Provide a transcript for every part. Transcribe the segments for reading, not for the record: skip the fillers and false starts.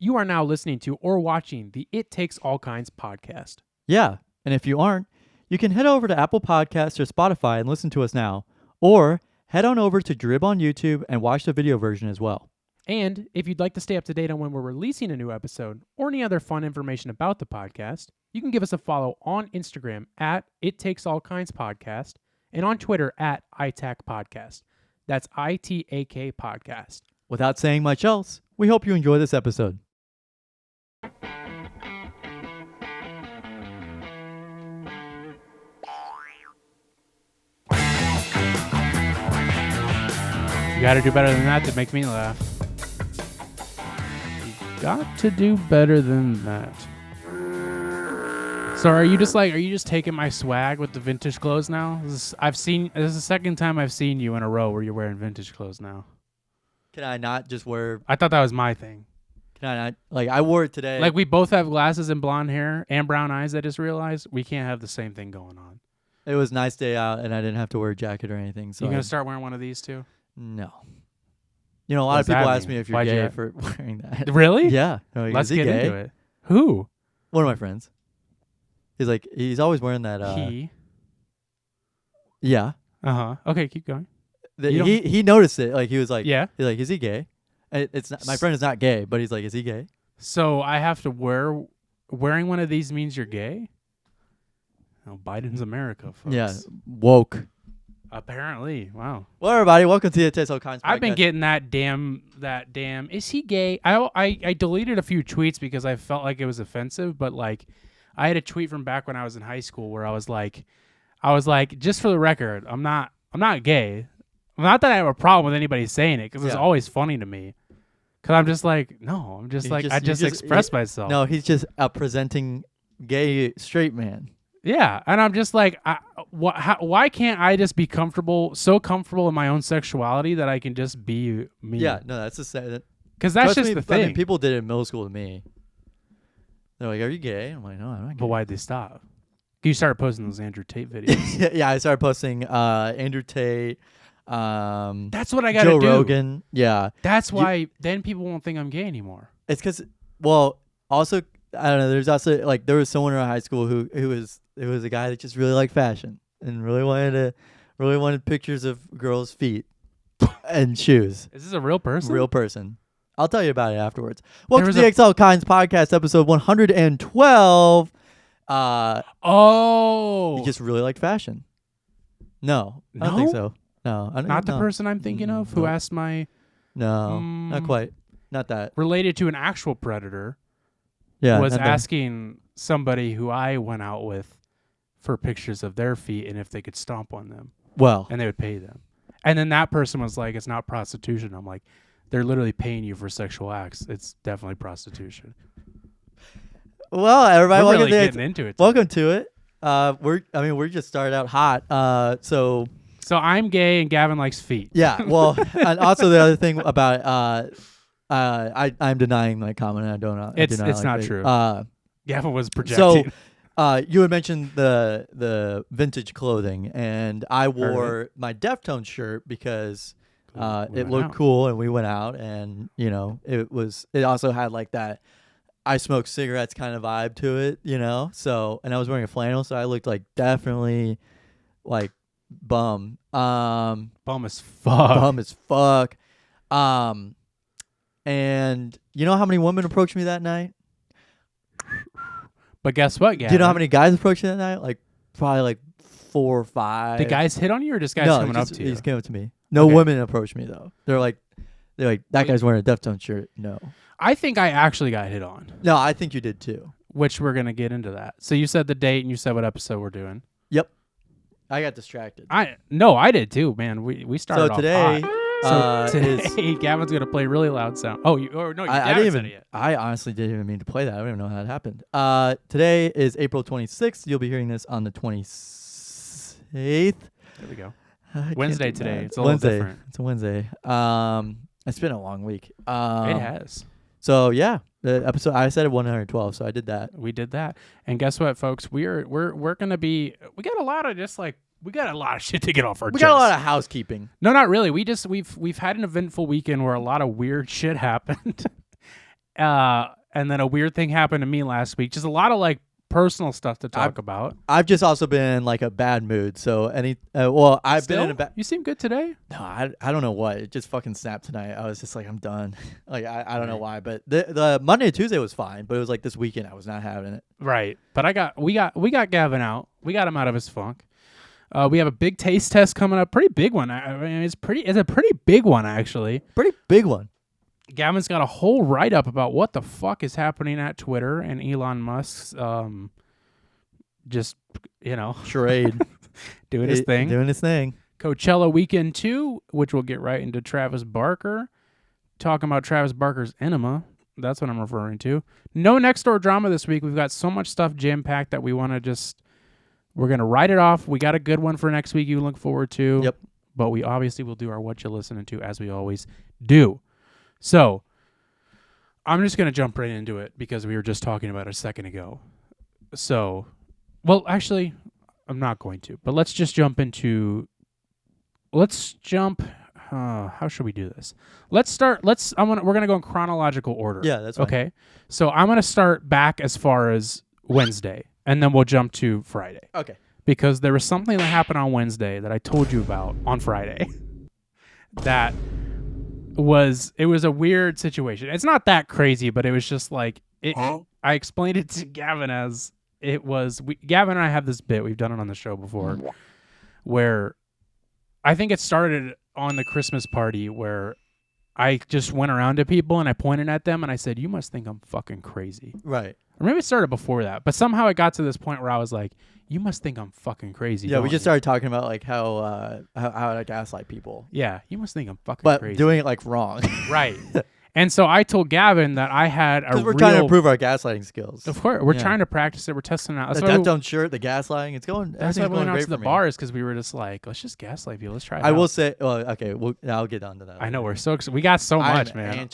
You are now listening to or watching the It Takes All Kinds podcast. Yeah, and if you aren't, you can head over to Apple Podcasts or Spotify and listen to us now. Or head on over to Drib on YouTube and watch the video version as well. And if you'd like to stay up to date on when we're releasing a new episode or any other fun information about the podcast, you can give us a follow on Instagram at It Takes All Kinds Podcast and on Twitter at ITAK Podcast. That's ITAK Podcast. Without saying much else, we hope you enjoy this episode. You gotta do better than that to make me laugh. You got to do better than that. So are you just taking my swag with the vintage clothes now? This is the second time I've seen you in a row where you're wearing vintage clothes now. Can I not just wear... I thought that was my thing. Can I not... Like, I wore it today. Like, we both have glasses and blonde hair and brown eyes, I just realized. We can't have the same thing going on. It was a nice day out, and I didn't have to wear a jacket or anything. So you going to start wearing one of these, too? No. You know, a lot of people ask me if you're gay for wearing that. Really? Yeah. Let's get into it. Who? One of my friends. He's always wearing that. He? Yeah. Uh-huh. Okay, keep going. He noticed it. Like, he was like, yeah. He's like, is he gay? It's not, my friend is not gay, but he's like, is he gay? So I have to wearing one of these means you're gay? Oh, Biden's America, folks. Yeah. Woke. Apparently. Wow. Well, everybody, welcome to the It Takes All Kinds podcast. I've been getting that damn, is he gay? I deleted a few tweets because I felt like it was offensive, but like, I had a tweet from back when I was in high school where I was like, just for the record, I'm not gay. Not that I have a problem with anybody saying it, because it's always funny to me. Because I'm just like, no, I just express myself. No, he's just a presenting gay straight man. Yeah, and I'm just like, why can't I just be so comfortable in my own sexuality that I can just be me? Yeah, no, that's the because that's just the thing. I mean, people did it in middle school to me. They're like, "Are you gay?" I'm like, "No, I'm not gay." But why'd they stop? You started posting those Andrew Tate videos. yeah, I started posting Andrew Tate. That's what I got to do. Joe Rogan. Yeah, that's why then people won't think I'm gay anymore. It's because, well, also I don't know. There's also like there was someone in our high school who was a guy that just really liked fashion and really wanted pictures of girls' feet and shoes. Is this a real person? Real person. I'll tell you about it afterwards. Welcome to the XL Kinds podcast, episode 112. You just really liked fashion. No, I don't think so. No, not the person I'm thinking of who asked my. No, not quite. Not that. Related to an actual predator. Yeah, was asking somebody who I went out with for pictures of their feet and if they could stomp on them. Well, and they would pay them. And then that person was like, "It's not prostitution." I'm like, "They're literally paying you for sexual acts. It's definitely prostitution." Well, everybody, we're really getting into it. Welcome to it. We're just started out hot. So I'm gay and Gavin likes feet. Yeah. Well, and also the other thing about I'm denying my comment. I don't. It's not true. Gavin was projecting. So, you had mentioned the vintage clothing, and I wore my Deftones shirt because it looked cool, and we went out, and it also had like that I smoke cigarettes kind of vibe to it, So, and I was wearing a flannel, so I looked like definitely like bum as fuck. And you know how many women approached me that night? But guess what, Gavin? Do you know how many guys approached me that night? Like probably like 4 or 5. The guys hit on you, or just guys coming up to you? He's coming up to me. No women approached me though. They're like that guy's wearing a Deftones shirt. No. I think I actually got hit on. No, I think you did too. Which we're gonna get into that. So you said the date and you said what episode we're doing. Yep. I got distracted. I did too, man. We started off today. Hot. So today, Gavin's gonna play really loud sound. Oh, you haven't said it yet. I honestly didn't even mean to play that. I don't even know how it happened. Today is April 26th. You'll be hearing this on the 28th. There we go. Wednesday today. It's a little different. It's a Wednesday. It's been a long week. It has. So yeah, the episode I said 112, so I did that. We did that, and guess what, folks? We're gonna be. We got a lot of shit to get off our chest. We got a lot of housekeeping. No, not really. We've had an eventful weekend where a lot of weird shit happened, And then a weird thing happened to me last week. Just a lot of like personal stuff to talk about. I've just also been in like a bad mood. So I've been in a bad. You seem good today. No, I don't know what. It just fucking snapped tonight. I was just like, I'm done. Like I don't know why, but the Monday and Tuesday was fine, but it was like this weekend I was not having it. Right. But we got Gavin out. We got him out of his funk. We have a big taste test coming up. Pretty big one. I mean, it's a pretty big one actually. Pretty big one. Gavin's got a whole write-up about what the fuck is happening at Twitter and Elon Musk's just, charade. doing his thing. Doing his thing. Coachella weekend 2, which we'll get right into Travis Barker. Talking about Travis Barker's enema. That's what I'm referring to. No next door drama this week. We've got so much stuff jam-packed that we're going to write it off. We got a good one for next week you look forward to. Yep. But we obviously will do our what you're listening to as we always do. So, I'm just going to jump right into it because we were just talking about it a second ago. So, well, actually, I'm not going to. But let's just jump into... how should we do this? We're going to go in chronological order. Yeah, that's fine. Okay. So, I'm going to start back as far as Wednesday, and then we'll jump to Friday. Okay. Because there was something that happened on Wednesday that I told you about on Friday that... it was a weird situation. It's not that crazy, but it was just like I explained it to Gavin as it was. Gavin and I have this bit. We've done it on the show before, where I think it started on the Christmas party where I just went around to people and I pointed at them and I said, "You must think I'm fucking crazy." Right. Or maybe it started before that, but somehow it got to this point where I was like, "You must think I'm fucking crazy." Yeah, we just started talking about like how to gaslight people. Yeah, you must think I'm fucking crazy. But doing it like wrong. Right. And so I told Gavin that I had because we're trying to improve our gaslighting skills. Of course, we're trying to practice it. We're testing it out. The Deftone shirt, the gaslighting, it's going. That's why we went out to the me. bars because we were just like, let's just gaslight people. Let's try it I out. will say, okay, I'll get onto that. I know we're so we got so much, man.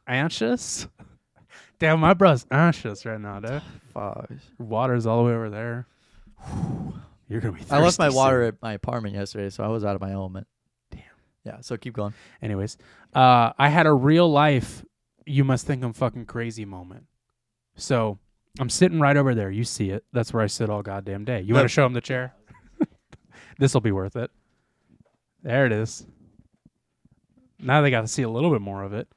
Anxious? Damn, my bro's anxious right now, dude. Fuck. Water's all the way over there. You're gonna be thirsty. I left my water soon. at my apartment yesterday, so I was out of my element. Damn. Yeah, so keep going. Anyways, I had a real life, you must think I'm fucking crazy moment. So I'm sitting right over there. You see it. That's where I sit all goddamn day. You want to show him the chair? This will be worth it. There it is. Now they got to see a little bit more of it.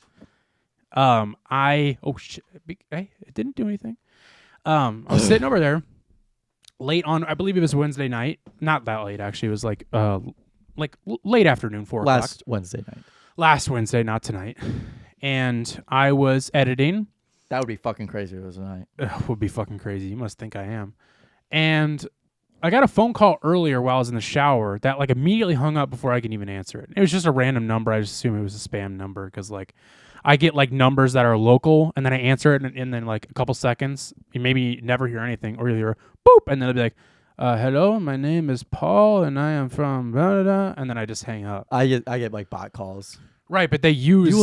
Hey, it didn't do anything. I was sitting over there late on, I believe it was Wednesday night. Not that late, actually. It was like late afternoon, 4 o'clock. Last Wednesday night. Last Wednesday, not tonight. And I was editing. That would be fucking crazy if it was tonight. Would be fucking crazy. You must think I am. And I got a phone call earlier while I was in the shower that like immediately hung up before I could even answer it. It was just a random number. I just assumed it was a spam number because like I get like numbers that are local and then I answer it and then like a couple seconds, you maybe never hear anything or you hear boop and then it'll be like, hello, my name is Paul and I am from blah, blah, blah, and then I just hang up. I get like bot calls. Right, but they use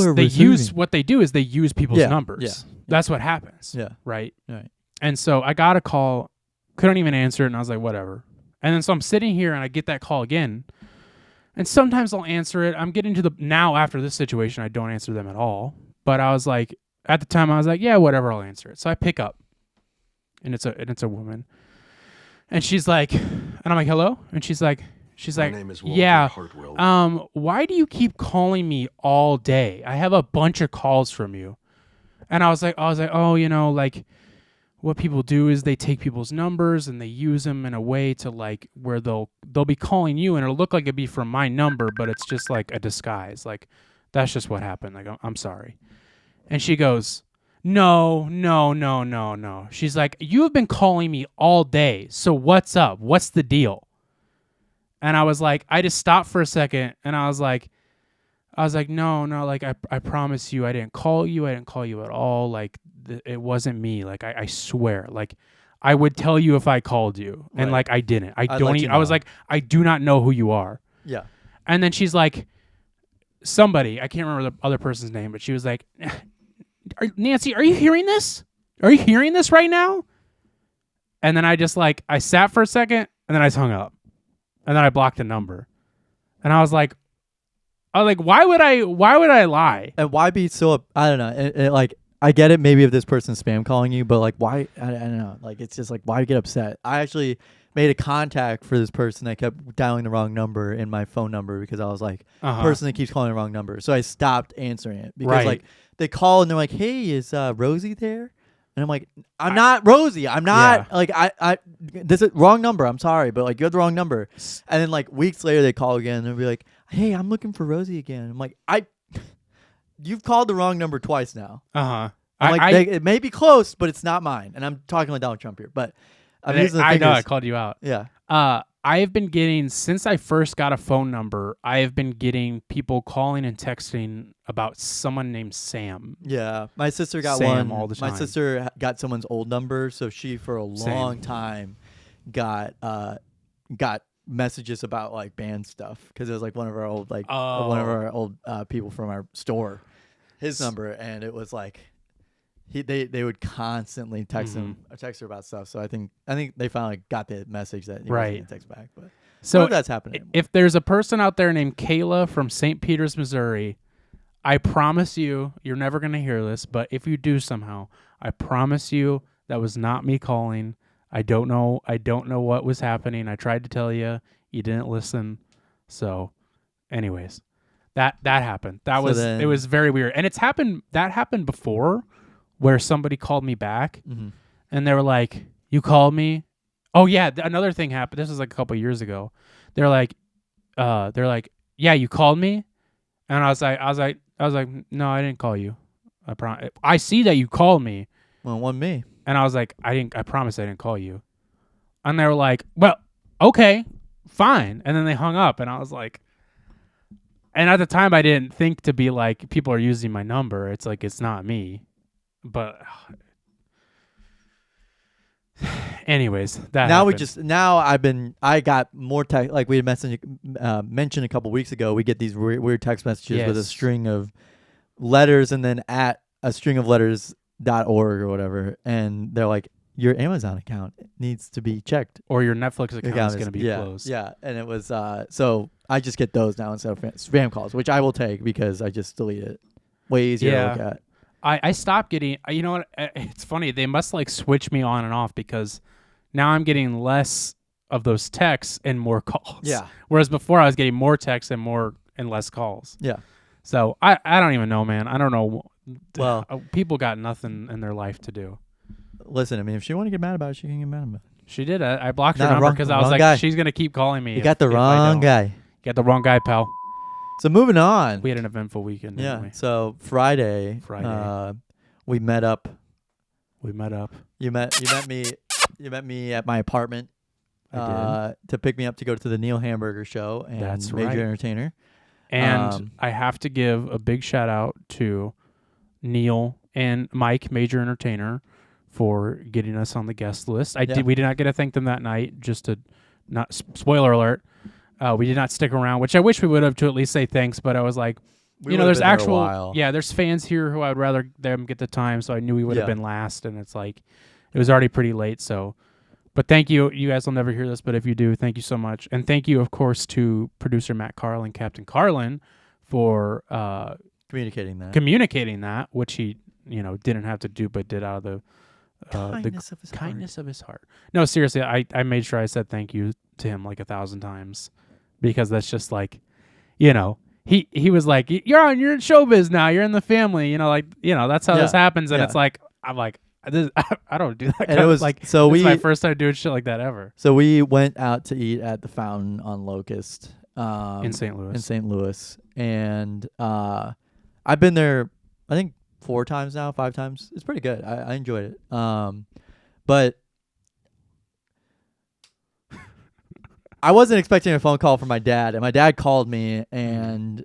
what they do is they use people's numbers. Yeah. That's what happens. Yeah. Right? Right. And so I got a call, couldn't even answer it, and I was like, whatever. And then so I'm sitting here and I get that call again. And sometimes I'll answer it. I'm getting to now after this situation, I don't answer them at all. But I was like, at the time I was like, yeah, whatever, I'll answer it. So I pick up. And it's a woman. And she's like, and I'm like, hello? And she's like, My name is Walter yeah, Hartwell. Why do you keep calling me all day? I have a bunch of calls from you. And I was like, oh, like what people do is they take people's numbers and they use them in a way to like where they'll be calling you and it'll look like it'd be from my number, but it's just like a disguise. Like that's just what happened. Like, I'm sorry. And she goes, no. She's like, you have been calling me all day. So what's up? What's the deal? And I was like, I just stopped for a second and I was like, no, like I promise you, I didn't call you at all. Like it wasn't me. Like I swear, like I would tell you if I called you and like I didn't. I was like, I do not know who you are. Yeah. And then she's like, somebody, I can't remember the other person's name, but she was like, Nancy, are you hearing this? Are you hearing this right now? And then I just like, I sat for a second and then I just hung up. And then I blocked the number. And I was like, why would I lie? And why be so, I don't know. Like, I get it. Maybe if this person's spam calling you, but like, why? I don't know. Like, it's just like, why get upset? I actually made a contact for this person that kept dialing the wrong number in my phone number because I was like, person that keeps calling the wrong number. So I stopped answering it because like they call and they're like, hey, is Rosie there? And I'm like, I'm not Rosie. I'm not like this is wrong number. I'm sorry, but like you have the wrong number. And then like weeks later they call again and they'll be like, hey, I'm looking for Rosie again. I'm like, you've called the wrong number twice now. I'm like, it may be close, but it's not mine. And I'm talking like Donald Trump here, but I'm using the I fingers. know I called you out. Yeah. I have been getting, since I first got a phone number, I have been getting people calling and texting about someone named Sam. Yeah. My sister got Sam one. all the time. My sister got someone's old number, so she for a long time got messages about like band stuff because it was like one of our old people from our store, his number, and it was like they would constantly text her about stuff. So I think they finally got the message that he wasn't gonna text back. But so that's happening. If there's a person out there named Kayla from St. Peters, Missouri, I promise you're never gonna hear this, but if you do somehow, I promise you that was not me calling. I don't know what was happening. I tried to tell you, you didn't listen. So, anyways, that happened. It was very weird, and that happened before, where somebody called me back, and they were like, "You called me." Oh yeah, another thing happened. This was like a couple years ago. They're like, "Yeah, you called me," and I was like, "No, I didn't call you. I see that you called me." Well, it wasn't me. And I was like, I promise I didn't call you. And they were like, well, okay, fine. And then they hung up, and I was like, and at the time I didn't think to be like, people are using my number. It's like, it's not me. But anyways, that happened. I got more text, like we had mentioned a couple weeks ago. We get these weird text messages with a string of letters and then at a string of letters.org or whatever, and they're like, your Amazon account needs to be checked, or your Netflix account is going to be closed. Yeah, and it was so I just get those now instead of spam calls, which I will take because I just delete it. Way easier to look at. I stopped getting. You know what? It's funny. They must like switch me on and off because now I'm getting less of those texts and more calls. Yeah. Whereas before I was getting more texts and less calls. Yeah. So I don't even know, man. I don't know. Well, people got nothing in their life to do. Listen, I mean, if she want to get mad about it, she can get mad about it. She did. I blocked her number because I was like, guy. She's gonna keep calling me. You got the wrong guy. Got the wrong guy, pal. So moving on. We had an eventful weekend. Yeah. Didn't we? So Friday. We met up. You met me at my apartment. To pick me up to go to the Neil Hamburger show and That's Major right. Entertainer. And I have to give a big shout out to Neil and Mike, Major Entertainer, for getting us on the guest list. We did not get to thank them that night. Just to not spoiler alert, we did not stick around, which I wish we would have to at least say thanks. But I was like, there's there's fans here who I would rather them get the time. So I knew we would have been last, and it's like it was already pretty late. So, but thank you. You guys will never hear this, but if you do, thank you so much, and thank you, of course, to producer Matt Carlin, Captain Carlin, for communicating that, which he didn't have to do, but did out of the kindness of his heart. No, seriously, I made sure I said thank you to him like 1,000 times, because that's just like, he was like, you're in showbiz now, you're in the family, that's how this happens, and it's like, I'm like, I don't do that. And it was like, so this is my first time doing shit like that ever. So we went out to eat at the Fountain on Locust, in St. Louis, and I've been there, I think 5 times. It's pretty good. I enjoyed it. But I wasn't expecting a phone call from my dad, and my dad called me, and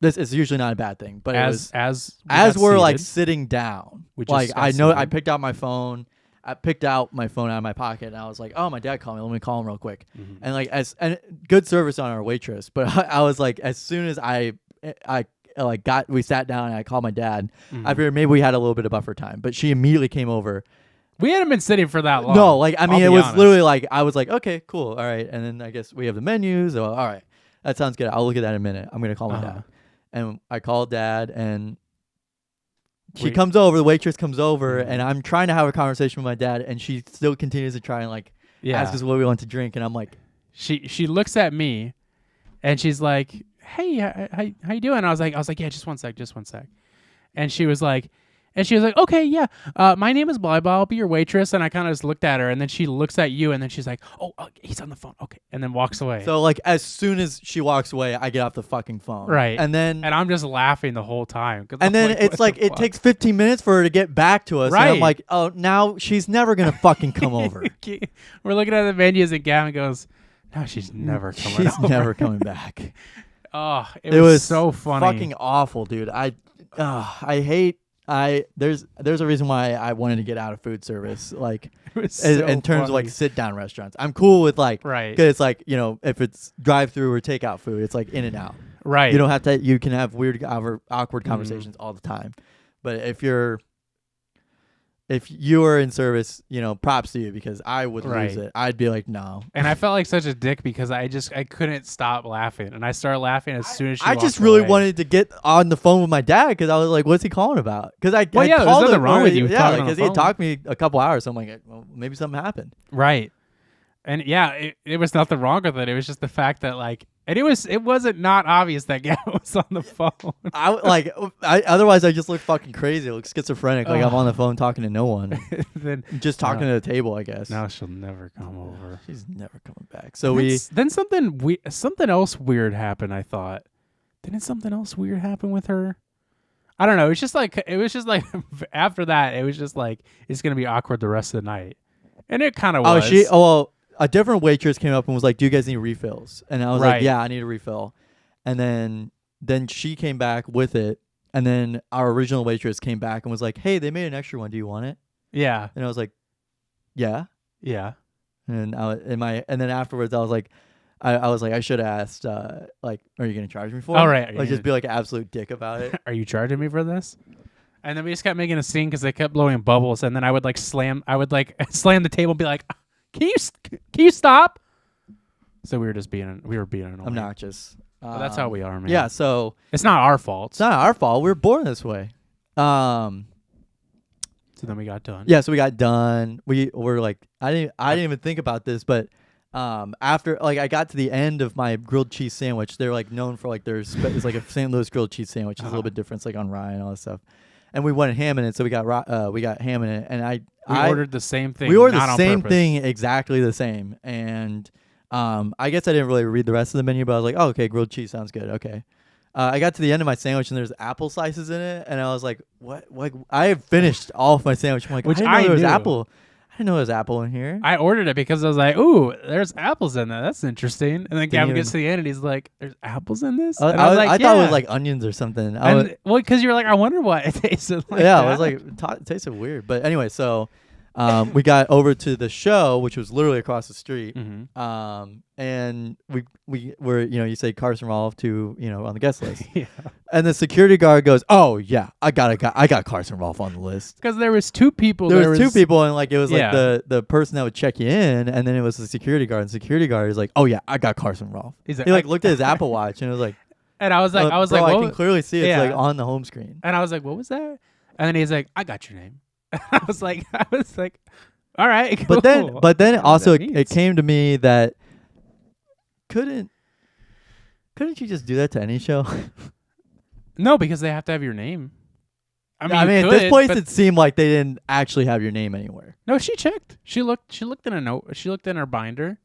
this is usually not a bad thing. But as we're like sitting down, like I picked out my phone. I picked out my phone out of my pocket, and I was like, "Oh, my dad called me. Let me call him real quick." Mm-hmm. And like and good service on our waitress, but I was like, as soon as we sat down and I called my dad. Mm-hmm. I figured maybe we had a little bit of buffer time, but she immediately came over. We hadn't been sitting for that long. No, like I mean, it was literally like I was like, okay, cool, all right, and then I guess we have the menus. So, all right, that sounds good. I'll look at that in a minute. I'm gonna call my dad, and I called Dad, and she comes over. The waitress comes over, and I'm trying to have a conversation with my dad, and she still continues to try and like ask us what we want to drink, and I'm like, she looks at me, and she's like, "Hey, how you doing?" I was like, "Yeah, just one sec." And she was like, "Okay, yeah, my name is blah blah. I'll be your waitress." And I kind of just looked at her, and then she looks at you, and then she's like, "Oh, he's on the phone." Okay, and then walks away. So like as soon as she walks away, I get off the fucking phone. Right. And I'm just laughing the whole time. And then it's like it takes 15 minutes for her to get back to us. Right. And I'm like, oh, now she's never gonna fucking come over. We're looking at the menus, and Gavin goes, "No, she's never coming. She's never coming back." Oh, it was so funny. Fucking awful, dude. I hate. There's a reason why I wanted to get out of food service, like in terms of like sit down restaurants. I'm cool with like, right? Because it's like, you know, if it's drive through or takeout food, it's like in and out. Right. You don't have to. You can have weird, awkward conversations all the time. But if you are in service, you know, props to you, because I would lose it. I'd be like, no. And I felt like such a dick because I couldn't stop laughing, and I started laughing as soon as she. I just really wanted to get on the phone with my dad, because I was like, "What's he calling about?" Because I there's nothing wrong with you. Yeah, because he had talked to me a couple hours. So I'm like, well, maybe something happened. Right. And yeah, it was nothing wrong with it. It was just the fact that like, and it wasn't not obvious that Gavin was on the phone. Otherwise I just look fucking crazy. I look schizophrenic. Like I'm on the phone talking to no one. Then just talking to the table, I guess. Now she'll never come over. She's never coming back. So then something else weird happened. I thought, didn't something else weird happen with her? I don't know. It was just like after that, it was just like it's gonna be awkward the rest of the night, and it kind of was. A different waitress came up and was like, "Do you guys need refills?" And I was like, "Yeah, I need a refill." And then she came back with it, and then our original waitress came back and was like, "Hey, they made an extra one. Do you want it?" Yeah. And I was like, "Yeah." Yeah. And and then afterwards, I was like, I should have asked, like, "Are you gonna charge me for it?" All right. Like, just be like an absolute dick about it. Are you charging me for this? And then we just kept making a scene because they kept blowing bubbles, and then I would slam the table and be like, Can you stop? So we were being annoying. Obnoxious. But that's how we are, man. Yeah, so it's not our fault. It's not our fault. We were born this way. So then we got done. Yeah, so we got done. We were like, I didn't even think about this, but after like I got to the end of my grilled cheese sandwich, they're like known for like it's like a St. Louis grilled cheese sandwich. It's a little bit different. It's like on rye and all that stuff. And we wanted ham in it, so we got ham in it, and I ordered the same thing. We ordered the same thing, exactly the same. And I guess I didn't really read the rest of the menu, but I was like, oh, okay, grilled cheese sounds good. Okay. I got to the end of my sandwich, and there's apple slices in it, and I was like, what? Like I had finished all of my sandwich. I'm like, I didn't know there was apple. I didn't know there was apple in here. I ordered it because I was like, ooh, there's apples in there. That's interesting. And then Gavin gets to the end, and he's like, there's apples in this? I thought it was like onions or something. Because you're like, I wonder what it tasted like. Yeah, I was like, it tasted weird. But anyway, so we got over to the show, which was literally across the street. Mm-hmm. And we were, you say Carson Rolfe to, on the guest list. Yeah. And the security guard goes, "Oh yeah, I got Carson Rolfe on the list." Because there was two people. There was two people, and like it was like the person that would check you in, and then it was the security guard. And the security guard is like, "Oh yeah, I got Carson Rolfe." He looked at his Apple Watch and it was like, and I was like, bro, I can clearly see it's like on the home screen. And I was like, "What was that?" And then he's like, "I got your name." I was like, "All right." Cool. But then also it came to me that couldn't you just do that to any show? No, because they have to have your name. I mean, at this place, it seemed like they didn't actually have your name anywhere. No, she checked. She looked in a note. She looked in her binder.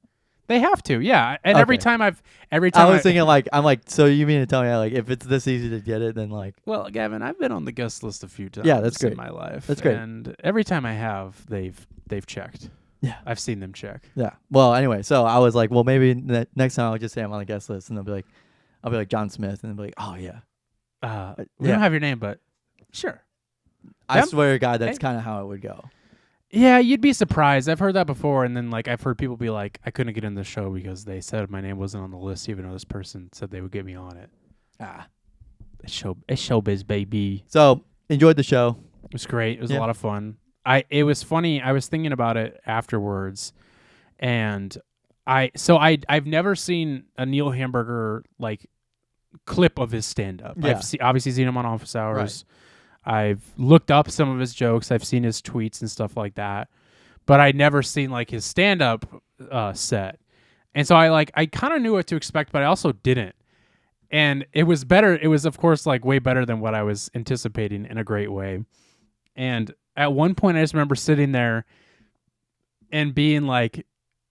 They have to, yeah. And every time I was thinking like, I'm like, so you mean to tell me like if it's this easy to get it, then like. Well, Gavin, I've been on the guest list a few times. Yeah, that's great. In my life. That's great. And every time I have, they've checked. Yeah, I've seen them check. Yeah. Well, anyway, so I was like, well, maybe next time I'll just say I'm on the guest list, and I'll be like John Smith, and they'll be like, oh yeah. We don't have your name, but sure. I swear to God, that's kind of how it would go. Yeah, you'd be surprised. I've heard that before, and then like I've heard people be like, I couldn't get in the show because they said my name wasn't on the list, even though this person said they would get me on it. It's showbiz, baby. So enjoyed the show. It was great. It was a lot of fun. It was funny. I was thinking about it afterwards, and I've never seen a Neil Hamburger like clip of his stand up. Yeah. I've obviously seen him on Office Hours. I've looked up some of his jokes. I've seen his tweets and stuff like that, but I'd never seen like his stand-up set. And so I kind of knew what to expect, but I also didn't. And it was better. It was, of course, like way better than what I was anticipating in a great way. And at one point, I just remember sitting there and being like,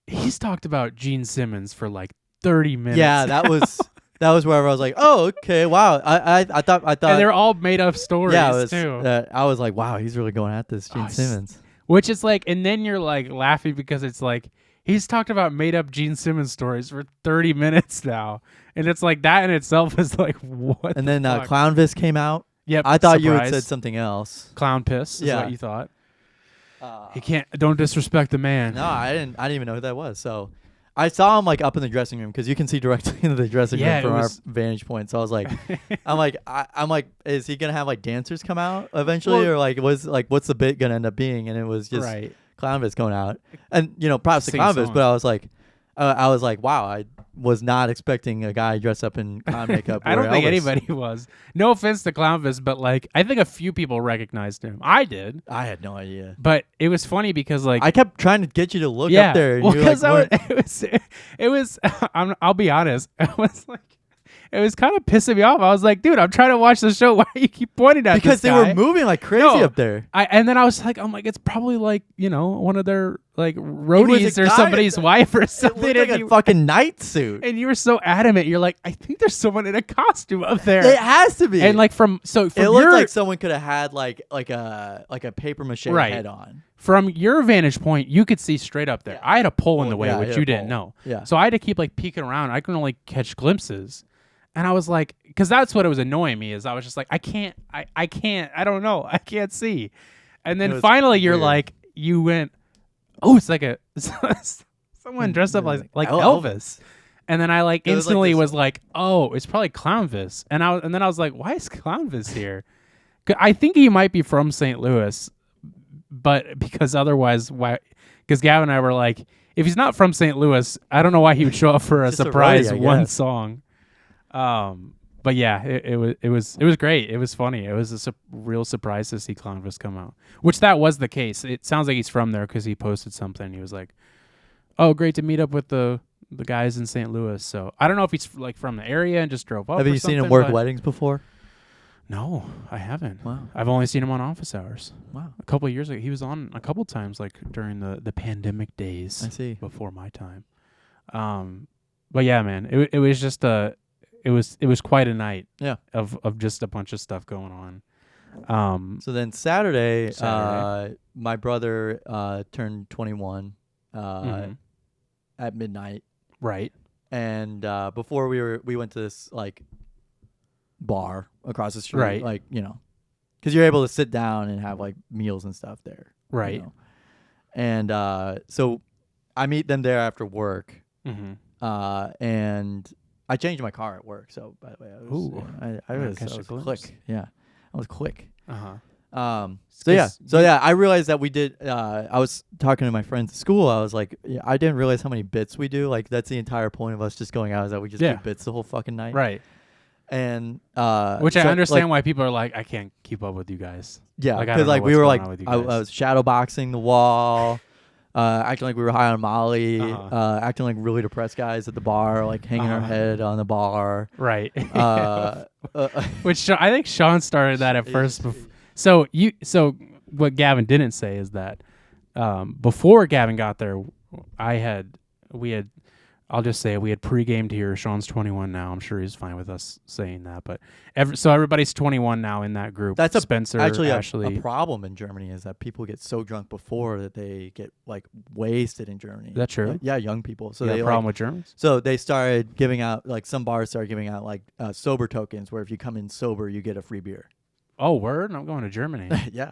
he's talked about Gene Simmons for like 30 minutes. Yeah, that was where I was like, oh, okay, wow. I thought and they're all made up stories too. I was like, wow, he's really going at this Gene Simmons. Which is like, and then you're like laughing because it's like he's talked about made up Gene Simmons stories for 30 minutes now, and it's like that in itself is like what. And then Clownvis came out. Yep, I thought surprise. you had said something else. Clown piss is what you thought. You can't. Don't disrespect the man. No, I didn't even know who that was. So I saw him like up in the dressing room because you can see directly into the dressing room from our vantage point. So I was like, I'm like, is he gonna have like dancers come out eventually, or like what's the bit gonna end up being? And it was just Clownvis going out, and props to Clownvis, but I was like, wow, I was not expecting a guy dressed up in clown makeup. I don't think anybody was. No offense to Clownvis, but like I think a few people recognized him. I did. I had no idea. But it was funny because like I kept trying to get you to look up there. And because it was. I'll be honest. It was kind of pissing me off. I was like, dude, I'm trying to watch the show. Why do you keep pointing at because this they were moving like crazy up there. And then I was like, I'm like, it's probably like, one of their like roadies or somebody's wife or something. It looked like a fucking night suit. And you were so adamant. You're like, I think there's someone in a costume up there. It has to be. And like it looked like someone could have had like a paper mache head on. From your vantage point, you could see straight up there. I had a pole in the way, which you didn't know. Yeah. So I had to keep like peeking around. I could only catch glimpses. And I was like, because that's what it was annoying me is I was just like, I can't, I don't know. I can't see. And then finally you're like, you went, oh, it's like someone dressed up like Elvis. And then I like instantly was like, oh, it's probably Clownvis. And then I was like, why is Clownvis here? I think he might be from St. Louis, but because otherwise, why? Because Gavin and I were like, if he's not from St. Louis, I don't know why he would show up for a surprise one song. But yeah, it was great. It was funny. It was a real surprise to see Clownvis come out, which that was the case. It sounds like he's from there because he posted something. He was like, "Oh, great to meet up with the guys in St. Louis." So I don't know if he's like from the area and just drove up. Have you seen him work weddings before? No, I haven't. Wow. I've only seen him on office hours. Wow. A couple of years ago, he was on a couple times, like during the pandemic days. I see. Before my time. But yeah, man, it was just it was quite a night. Yeah. Of just a bunch of stuff going on. So then Saturday. My brother turned 21 at midnight. Right. And before we went to this like bar across the street, right? Like because you're able to sit down and have like meals and stuff there, right? And so I meet them there after work, and I changed my car at work. So by the way, I was quick. Yeah, I was quick. So I realized that we did. I was talking to my friends at school. I was like, I didn't realize how many bits we do. Like that's the entire point of us just going out is that we just do bits the whole fucking night. Right. And which I understand why people are like, I can't keep up with you guys. Yeah, because like we were like, I was shadow boxing the wall, acting like we were high on Molly, acting like really depressed guys at the bar, like hanging our head on the bar. Right. Which I think Sean started that at first. So what Gavin didn't say is that before Gavin got there, I'll just say we had pre-gamed here. Sean's 21 now. I'm sure he's fine with us saying that. But so everybody's 21 now in that group. That's Spencer, Ashley. A problem in Germany is that people get so drunk before that they get like wasted in Germany. Is that true? Yeah, young people. So they have a problem with Germans? So they started giving out, like some bars started giving out like sober tokens where if you come in sober, you get a free beer. Oh, word? I'm going to Germany. Yeah.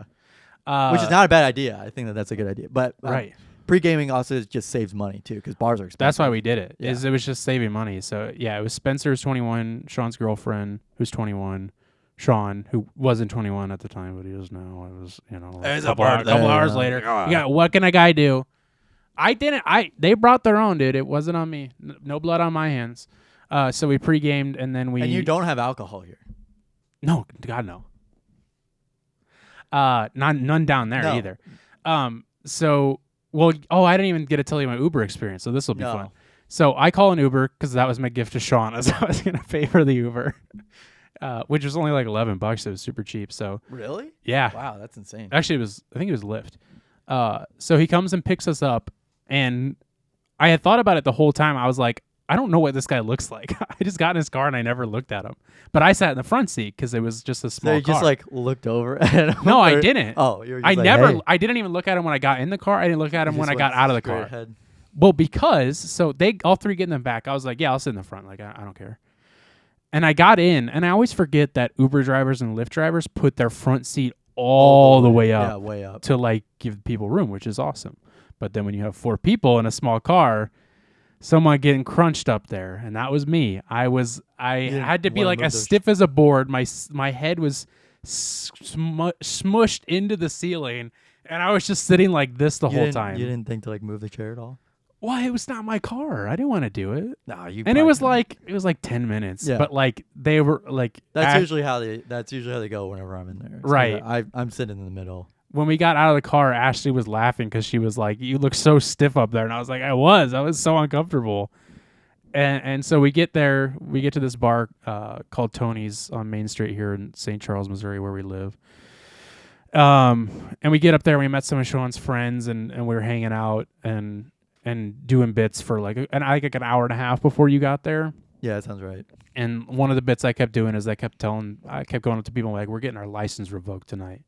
Which is not a bad idea. I think that's a good idea. But right. Pre-gaming also just saves money too because bars are expensive. That's why we did it. Yeah. It was just saving money. So yeah, it was Spencer's 21, Sean's girlfriend who's 21, Sean who wasn't 21 at the time but he is now. It was a couple hours later. What can a guy do? They brought their own, dude. It wasn't on me. No blood on my hands. So we pre-gamed and then we. And you don't have alcohol here. No, God no. None down there No. either. I didn't even get to tell you my Uber experience, so this will be fun. So I call an Uber because that was my gift to Sean, as I was gonna pay for the Uber, which was only like $11. It was super cheap. So really, yeah, wow, that's insane. Actually, I think it was Lyft. So he comes and picks us up, and I had thought about it the whole time. I was like, I don't know what this guy looks like. I just got in his car and I never looked at him. But I sat in the front seat because it was just a small So you car. just like looked over at him? No, or? I didn't. Oh, you were just I like, never. hey. I didn't even look at him when I got in the car. I didn't look at him You when just I got went out of the straight car. ahead. Well, because they all three get in the back. I was like, yeah, I'll sit in the front. Like I don't care. And I got in, and I always forget that Uber drivers and Lyft drivers put their front seat all the way up. Yeah, way up. To like give people room, which is awesome. But then when you have 4 people in a small car, someone getting crunched up there, and that was me. I had to be like as stiff as a board. My head was smushed into the ceiling, and I was just sitting like this the whole time. You didn't think to like move the chair at all? Well, it was not my car. I didn't want to do it. No, you. And it was like 10 minutes. Yeah. But like they were like That's usually how they go whenever I'm in there. Right. I'm sitting in the middle. When we got out of the car, Ashley was laughing because she was like, "You look so stiff up there," and I was like, "I was so uncomfortable." And so we get there. We get to this bar called Tony's on Main Street here in St. Charles, Missouri, where we live. And we get up there. We met some of Sean's friends, and we were hanging out and doing bits for like an hour and a half before you got there. Yeah, that sounds right. And one of the bits I kept doing is I kept going up to people like, "We're getting our license revoked tonight."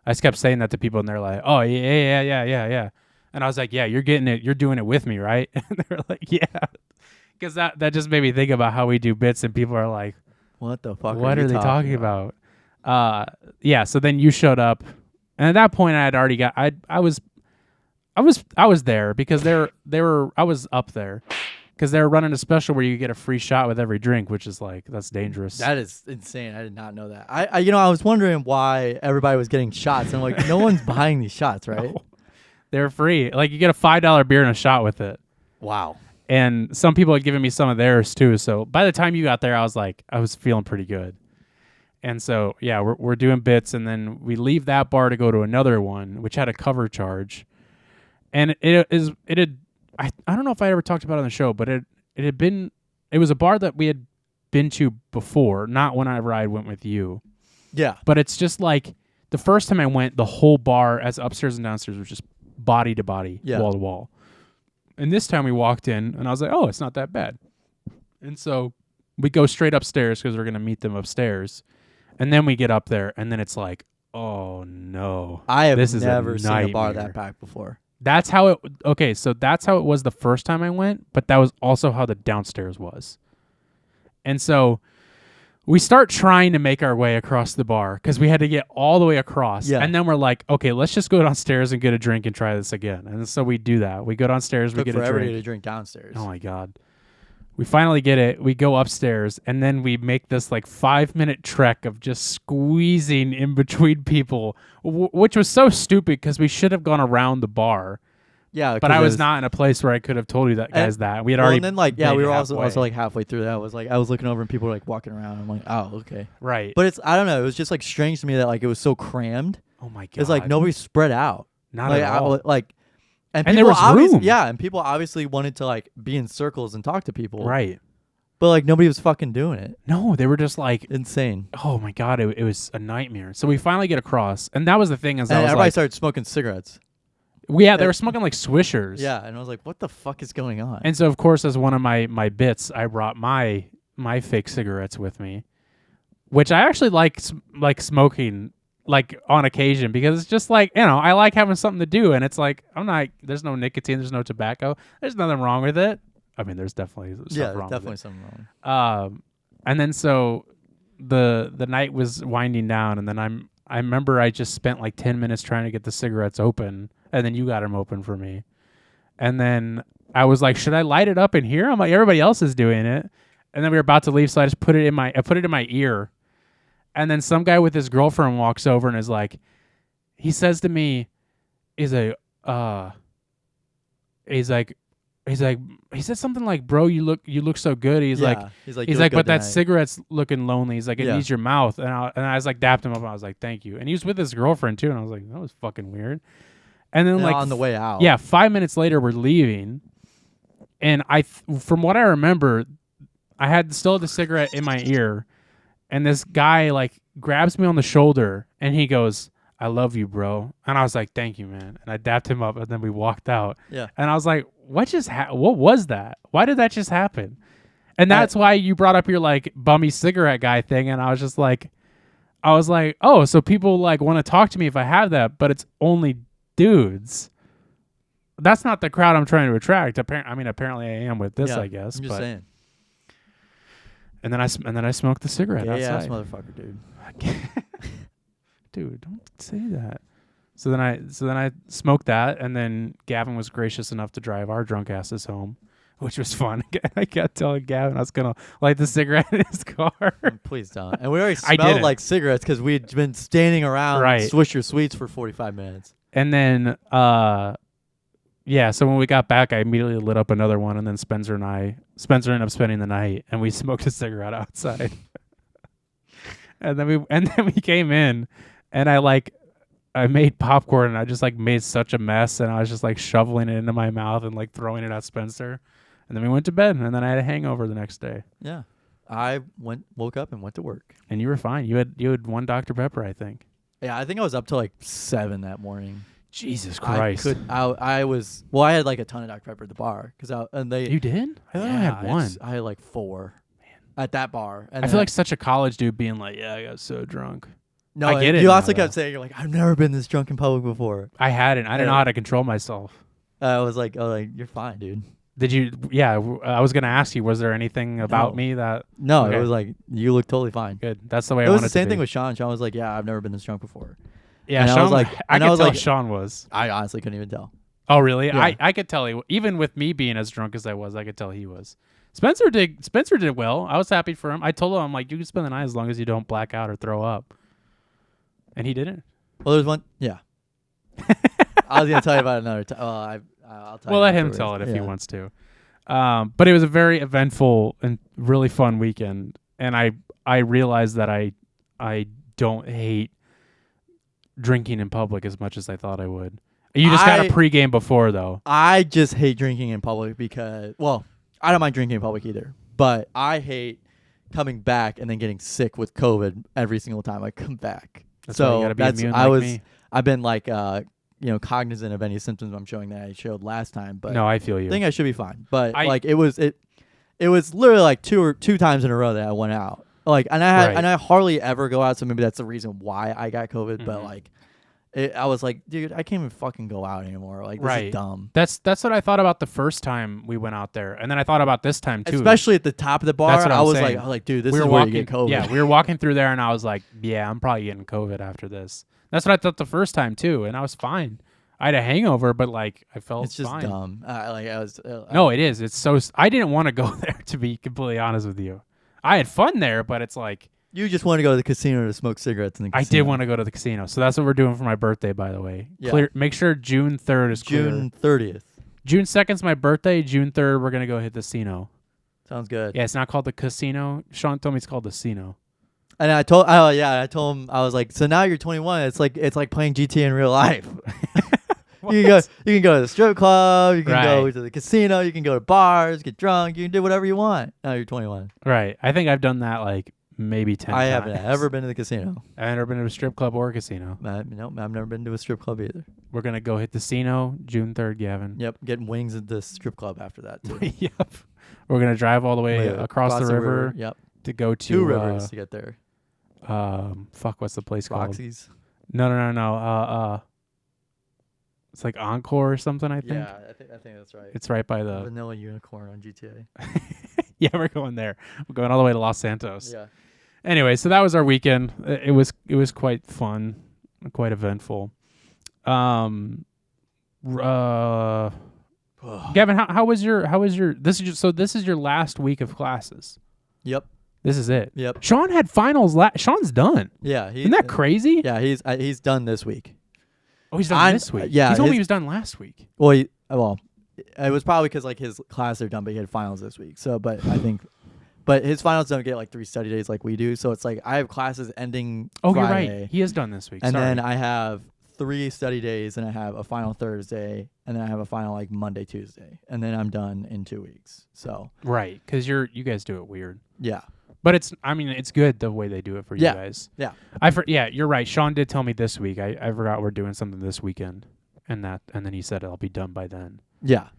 I just kept saying that to people, and they're like, "Oh, yeah." And I was like, "Yeah, you're getting it. You're doing it with me, right?" And they're like, "Yeah." Because that just made me think about how we do bits, and people are like, "What the fuck? What are they talking about?" Yeah. So then you showed up, and at that point, I had already got. I was there because I was up there because they were running a special where you get a free shot with every drink, which is like that's dangerous. That is insane. I did not know that. I was wondering why everybody was getting shots, and I'm like, no one's buying these shots, right? No. They're free. Like you get a $5 beer and a shot with it. Wow. And some people had given me some of theirs too. So by the time you got there, I was feeling pretty good. And so yeah, we're doing bits, and then we leave that bar to go to another one, which had a cover charge. And I don't know if I ever talked about it on the show, but it was a bar that we had been to before, not whenever I went with you. Yeah. But it's just like the first time I went, the whole bar, as upstairs and downstairs, was just body to body, wall to wall. And this time we walked in, and I was like, oh, it's not that bad. And so we go straight upstairs because we're going to meet them upstairs. And then we get up there, and then it's like, oh, no. I have this is never seen a bar nightmare. that packed before. That's how it... Okay, so that's how it was the first time I went, but that was also how the downstairs was. And so we start trying to make our way across the bar because we had to get all the way across. Yeah. And then we're like, okay, let's just go downstairs and get a drink and try this again. And so we do that. We go downstairs, we get a drink. Forever to drink downstairs. Oh, my God. We finally get it. We go upstairs, and then we make this like 5-minute trek of just squeezing in between people, which was so stupid because we should have gone around the bar. Yeah, but I was not in a place where I could have told you that we had already. And then we were also like halfway through that. I was looking over and people were like walking around. I'm like, oh, okay, right. But I don't know. It was just like strange to me that like it was so crammed. Oh my God! It's like nobody spread out. Not at all. And there was room. Yeah, and people obviously wanted to like be in circles and talk to people. Right. But like nobody was fucking doing it. No, they were just like insane. Oh my God, it was a nightmare. So we finally get across, and that was the thing. Everybody started smoking cigarettes. Yeah, they were smoking like Swishers. Yeah, and I was like, what the fuck is going on? And so of course, as one of my bits, I brought my fake cigarettes with me, which I actually like smoking like on occasion because it's just like, I like having something to do, and it's like there's no nicotine, there's no tobacco, there's nothing wrong with it. I mean, there's definitely stuff wrong with it. Something wrong. And then so the night was winding down, and then I remember I just spent like 10 minutes trying to get the cigarettes open, and then you got them open for me. And then I was like, should I light it up in here? I'm like, everybody else is doing it. And then we were about to leave, so I just put it in my ear. And then some guy with his girlfriend walks over and is like, he says to me, he's like, he said something like, "Bro, you look so good." He's like, he's like, but that cigarette's looking lonely. He's like, it needs your mouth. And I was like, dapped him up. And I was like, thank you. And he was with his girlfriend too. And I was like, that was fucking weird. And then like on the way out, 5 minutes later, we're leaving. And from what I remember, I had still the cigarette in my ear, and this guy like grabs me on the shoulder and he goes, "I love you, bro." And I was like, "Thank you, man." And I dapped him up, and then we walked out. Yeah. And I was like, "What just what was that? Why did that just happen?" And that's why you brought up your like bummy cigarette guy thing, and I was like, "Oh, so people like want to talk to me if I have that, but it's only dudes." That's not the crowd I'm trying to attract. Apparently I am with this, I guess. I'm just saying. And then I smoked the cigarette outside. Motherfucker, dude. Dude, don't say that. So then I smoked that, and then Gavin was gracious enough to drive our drunk asses home, which was fun. I kept telling Gavin I was gonna light the cigarette in his car. Please don't. And we already smelled like cigarettes because we'd been standing around Swish Your Sweets for 45 minutes. And then so when we got back, I immediately lit up another one, and then Spencer ended up spending the night, and we smoked a cigarette outside. and then we came in, and I made popcorn, and I just like made such a mess, and I was just like shoveling it into my mouth and like throwing it at Spencer. And then we went to bed, and then I had a hangover the next day. Yeah. I woke up and went to work. And you were fine. You had one Dr. Pepper, I think. Yeah, I think I was up till like 7 that morning. Jesus Christ! I had like a ton of Dr. Pepper at the bar You did? I thought I had one. I had like 4 at that bar. And I feel like such a college dude being like, "Yeah, I got so drunk." No, I get it. You also kept saying, "You're like, I've never been this drunk in public before." I hadn't. I didn't know how to control myself. I was like, "You're fine, dude." Did you? Yeah, I was gonna ask you. Was there anything about me that? No, okay. It was like you look totally fine. Good. That's the way it I wanted was the same to thing be. with Sean. Sean was like, "Yeah, I've never been this drunk before." Yeah, and Sean I was like, I could tell Sean was. I honestly couldn't even tell. Oh, really? Yeah. I could tell even with me being as drunk as I could tell he was. Spencer did well. I was happy for him. I told him, I'm like, you can spend the night as long as you don't black out or throw up. And he didn't. Well, there's one. Yeah. I was gonna tell you about it another time. I'll tell you. We'll let him tell it if he wants to. But it was a very eventful and really fun weekend, and I realized that I don't hate drinking in public as much as I thought I would. You just got a pregame before, though. I just hate drinking in public because, well, I don't mind drinking in public either, but I hate coming back and then getting sick with COVID every single time I come back. That's why you gotta be immune like me. I've been like, cognizant of any symptoms I'm showing that I showed last time, but no, I feel you. I think I should be fine. But it was literally like two times in a row that I went out. Like, and I hardly ever go out, so maybe that's the reason why I got COVID. Mm-hmm. But like, I was like, dude, I can't even fucking go out anymore. Like, this is dumb. That's what I thought about the first time we went out there, and then I thought about this time too. Especially at the top of the bar, that's what I was saying. like, dude, this is where you get COVID. Yeah, we were walking through there, and I was like, yeah, I'm probably getting COVID after this. That's what I thought the first time too, and I was fine. I had a hangover, but like I felt it's just fine. Dumb. No, it is. It's so. I didn't want to go there, to be completely honest with you. I had fun there, but it's like. You just want to go to the casino to smoke cigarettes in the casino. I did want to go to the casino. So that's what we're doing for my birthday, by the way. Yeah. Make sure June 3rd is clear. June 30th. June 2nd is my birthday. June 3rd, we're going to go hit the casino. Sounds good. Yeah, it's not called the casino. Sean told me it's called the casino. And I told him, I was like, so now you're 21. It's like playing GTA in real life. You can go to the strip club. You can go to the casino. You can go to bars, get drunk. You can do whatever you want. Now you're 21. Right. I think I've done that like maybe 10 times. I haven't ever been to the casino. I've never been to a strip club or a casino. No, I've never been to a strip club either. We're going to go hit the casino June 3rd, Gavin. Yep, getting wings at the strip club after that, too. Yep. We're going to drive all the way across the river. Yep. To go to... 2 rivers to get there. What's the place Roxy's? called? No. It's like Encore or something, I think. Yeah, I think that's right. It's right by the... Vanilla Unicorn on GTA. Yeah, we're going there. We're going all the way to Los Santos. Yeah. Anyway, so that was our weekend. It was quite fun, quite eventful. Gavin, how was your this is your last week of classes. Yep. This is it. Yep. Sean had finals Sean's done. Yeah, isn't that crazy? Yeah, he's done this week. Oh, he's done this week. Yeah, he told me he was done last week. Well, it was probably because like his classes are done, but he had finals this week. So, but I think, but his finals don't get like 3 study days like we do. So it's like I have classes ending. Oh, Friday, you're right. He is done this week. and Sorry. then I have 3 study days, and I have a final Thursday, and then I have a final like Monday, Tuesday, and then I'm done in 2 weeks. So right, because you guys do it weird. yeah. But it's good the way they do it for you guys. Yeah. Yeah, you're right. Sean did tell me this week. I forgot we're doing something this weekend, and then he said I'll be done by then. Yeah.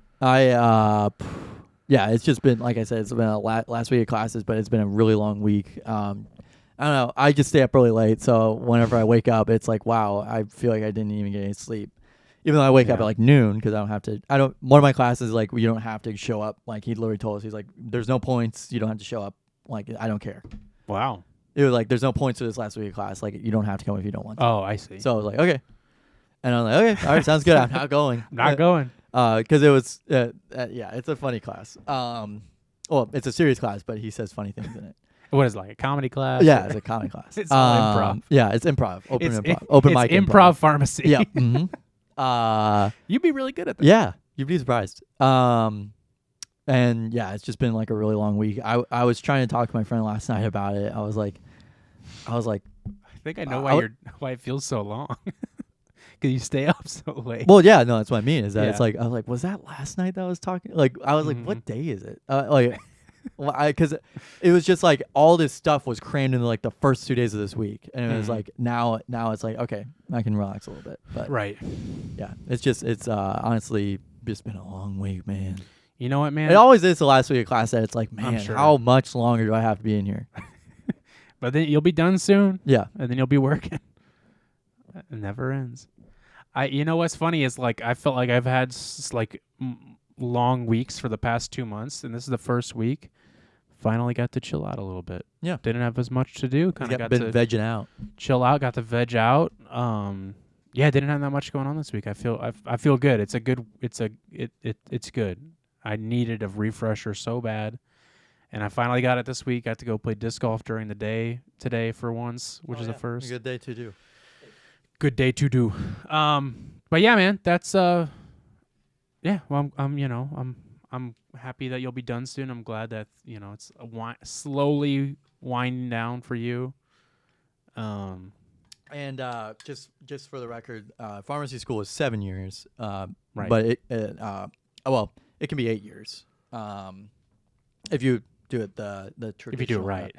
Yeah, it's just been, like I said, it's been a last week of classes, but it's been a really long week. I don't know. I just stay up really late, so whenever I wake up, it's like, wow, I feel like I didn't even get any sleep. Even though I wake up at like noon because one of my classes, like, you don't have to show up. Like, he literally told us, he's like, there's no points. You don't have to show up. Like, I don't care. Wow. It was like, there's no points to this last week of class. Like, you don't have to come if you don't want to. Oh, I see. So I was like, okay. And I'm like, okay, all right, sounds good. I'm not going. I'm not going. Because it was, it's a funny class. Well, it's a serious class, but he says funny things in it. What is it, like a comedy class? Yeah, it's a comedy class. It's all improv. Yeah, it's improv. Open mic improv. Improv pharmacy. Yeah. Mm-hmm. You'd be really good at that. Yeah, you'd be surprised. And yeah, it's just been like a really long week. I was trying to talk to my friend last night about it. I was like, I think I know why it feels so long. Because you stay up so late. Well, yeah, no, that's what I mean. Is that it's like, I was like, was that last night that I was talking? Like, I was like, what day is it? Because it was just like all this stuff was crammed into like the first 2 days of this week, and it was like now it's like, okay, I can relax a little bit. But right, yeah, it's honestly just been a long week, man. You know what, man? It always is the last week of class that it's like, man, sure. How much longer do I have to be in here? But then you'll be done soon. Yeah, and then you'll be working. It never ends. You know what's funny is like I felt like I've had long weeks for the past 2 months, and this is the first week. Finally got to chill out a little bit. Yeah, didn't have as much to do. Kind of got been vegging out. Chill out. Got to veg out. Yeah, didn't have that much going on this week. I feel good. It's good. I needed a refresher so bad, and I finally got it this week. Got to go play disc golf during the day today for once, which is the first. A good day to do. Good day to do. But yeah, man, that's yeah. Well, I'm happy that you'll be done soon. I'm glad that it's slowly winding down for you. And just for the record, pharmacy school is 7 years. Right. But it can be 8 years. If you do it the traditional. If you do it right.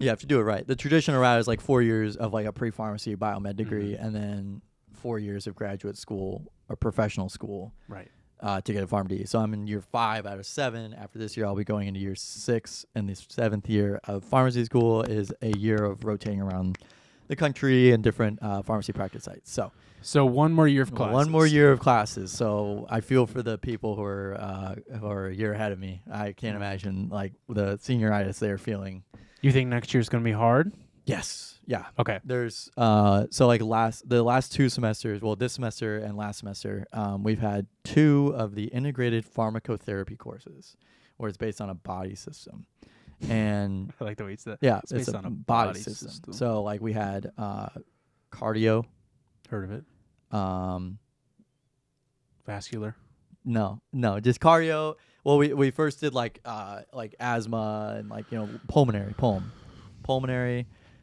Yeah, if you do it right. The traditional route is like 4 years of like a pre-pharmacy biomed degree, and then 4 years of graduate school or professional school. Right. To get a PharmD. So I'm in year 5 out of 7. After this year, I'll be going into year 6. And the 7th year of pharmacy school is a year of rotating around the country and different pharmacy practice sites. So 1 more year of classes. 1 more year of classes. So I feel for the people who are a year ahead of me. I can't imagine like the senioritis they're feeling. You think next year's going to be hard? Yes. Yeah. Okay. There's the last 2 semesters, well, this semester and last semester, we've had 2 of the integrated pharmacotherapy courses, where it's based on a body system. And I like the way it's that. Yeah, it's based on a body system. So like we had cardio. Heard of it? Vascular. No, just cardio. Well, we first did like asthma and like pulmonary.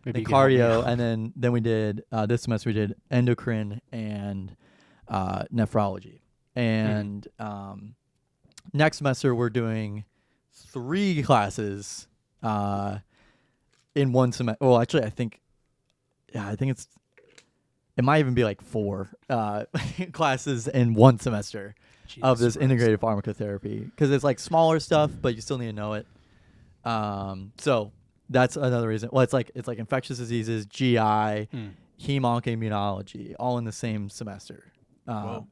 Maybe cardio, and then we did this semester we did endocrine and nephrology, and next semester we're doing 3 classes in 1 semester. Well, actually, I think it might even be like 4 classes in 1 semester of this integrated pharmacotherapy, because it's like smaller stuff, but you still need to know it. So. That's another reason. Well, it's like infectious diseases, GI, hem-onc immunology, all in the same semester. So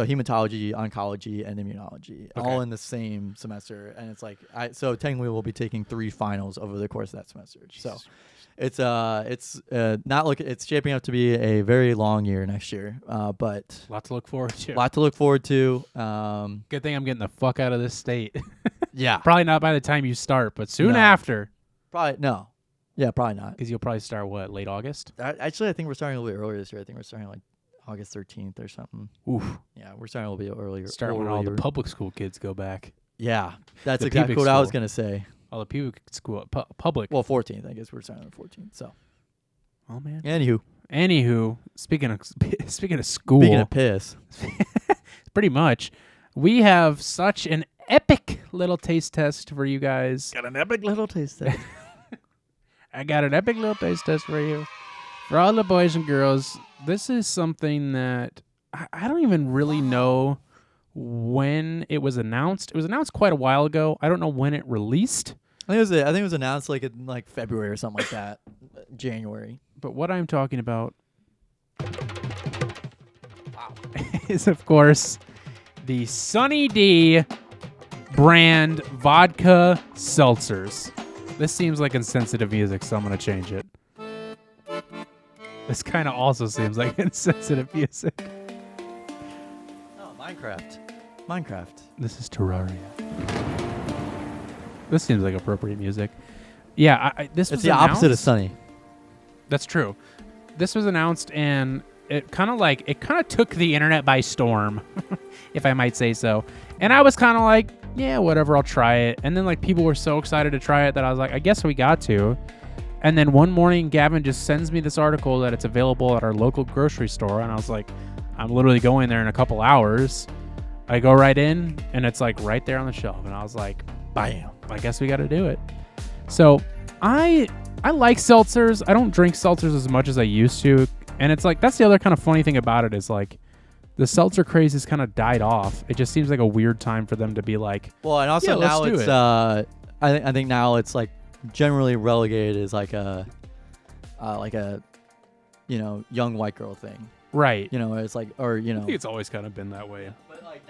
hematology, oncology, and immunology, all in the same semester. And it's like so technically we'll be taking 3 finals over the course of that semester. Jesus. So it's shaping up to be a very long year next year. But a lot to look forward to. Good thing I'm getting the fuck out of this state. Yeah. Probably not by the time you start, but soon after. Probably no. Yeah, probably not. Because you'll probably start late August? Actually, I think we're starting a little bit earlier this year. I think we're starting like August 13th or something. Oof. Yeah, we're starting a little bit earlier. Start when all the public school kids go back. Yeah, that's The exactly public what I was school. gonna say. All the public school, public. Well, 14th. I guess we're starting on the 14th. So, Oh man. anywho, Speaking of school, speaking of piss, pretty much, we have such an epic little taste test for you guys. got an epic little taste test. I got an epic little taste test for you. For all the boys and girls, this is something that I don't even really know when it was announced. It was announced quite a while ago. I don't know when it released. I think it was announced like in like February or something like that, January. But what I'm talking about is, of course, the Sunny D brand vodka seltzers. This seems like insensitive music, so I'm going to change it. This kind of also seems like insensitive music. Oh, Minecraft. This is Terraria. This seems like appropriate music. Yeah, this was It's the opposite of announced- Sunny. That's true. This was announced, and it kind of took the internet by storm, if I might say so. And I was kind of like, yeah, whatever, I'll try it. And then like people were so excited to try it that I was like, I guess we got to. And then one morning, Gavin just sends me this article that it's available at our local grocery store, and I was like, I'm literally going there in a couple hours. I go right in, and it's like right there on the shelf, and I was like, bam, I guess we got to do it. So I like seltzers. I don't drink seltzers as much as I used to. And it's like, that's the other kind of funny thing about it is like the seltzer craze has kind of died off. It just seems like a weird time for them to be like, Well, and also yeah, now let's do it's it. I think now it's like generally relegated as like a young white girl thing. right. It's like, or I think it's always kind of been that way. But like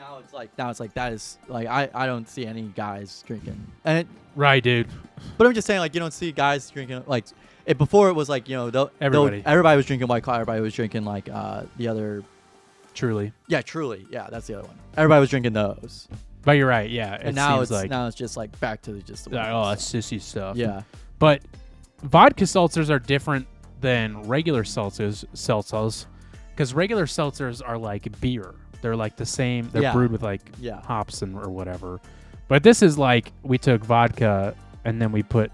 now it's like that is like I don't see any guys drinking. And Right, dude. but I'm just saying, like, you don't see guys drinking like before it was like, Everybody. everybody was drinking White Claw, everybody was drinking like the other. Truly. Yeah, Truly. Yeah, that's the other one. Everybody was drinking those. But you're right. Yeah. And now seems like, it's just like back to just the oh, that's sissy stuff. Yeah. But vodka seltzers are different than regular seltzers, because regular seltzers are like beer. They're like the same. They're Yeah. brewed with like Yeah. hops or whatever. But this is like we took vodka and then we put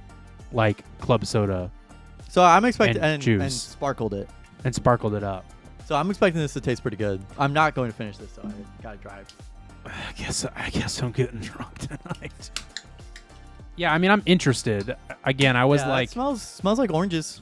like club soda So I'm expecting And and juice. sparkled it. and sparkled it up. So I'm expecting this to taste pretty good. I'm not going to finish this, so I gotta drive. I guess I'm getting drunk tonight. Yeah, I mean I'm interested. Again, I was Yeah, like, it smells like oranges.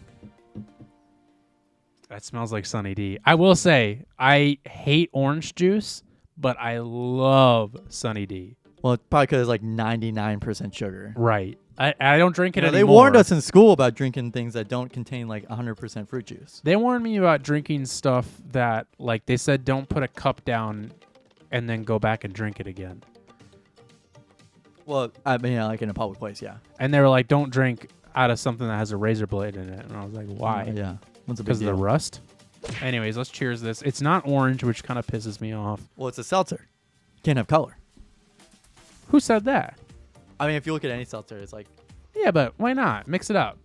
that smells like Sunny D. I will say I hate orange juice, but I love Sunny D. Well, it's probably because it's like 99% sugar. Right. I don't drink it They anymore. warned us in school about drinking things that don't contain like 100% fruit juice. They warned me about drinking stuff that, like, they said don't put a cup down and then go back and drink it again. Well, I mean, like in a public place, yeah. And they were like, don't drink out of something that has a razor blade in it. And I was like, why? Yeah. What's a big Because of the deal? rust? Anyways, let's cheers this. It's not orange, which kind of pisses me off. Well, it's a seltzer. Can't have color. Who said that? I mean, if you look at any seltzer, it's like, Yeah, but why not? Mix it up.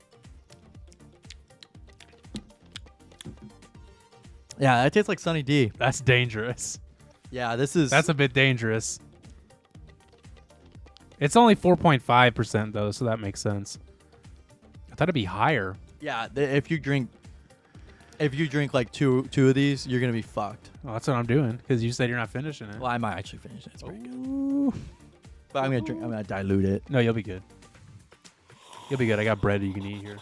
yeah, that tastes like Sunny D. That's dangerous. Yeah, That's a bit dangerous. It's only 4.5% though, so that makes sense. I thought it'd be higher. yeah. If you drink like two of these, you're gonna be fucked. Well, that's what I'm doing because you said you're not finishing it. Well, I might actually finish it. It's pretty good. Ooh. But I'm gonna dilute it. No, you'll be good. You'll be good. I got bread you can eat here.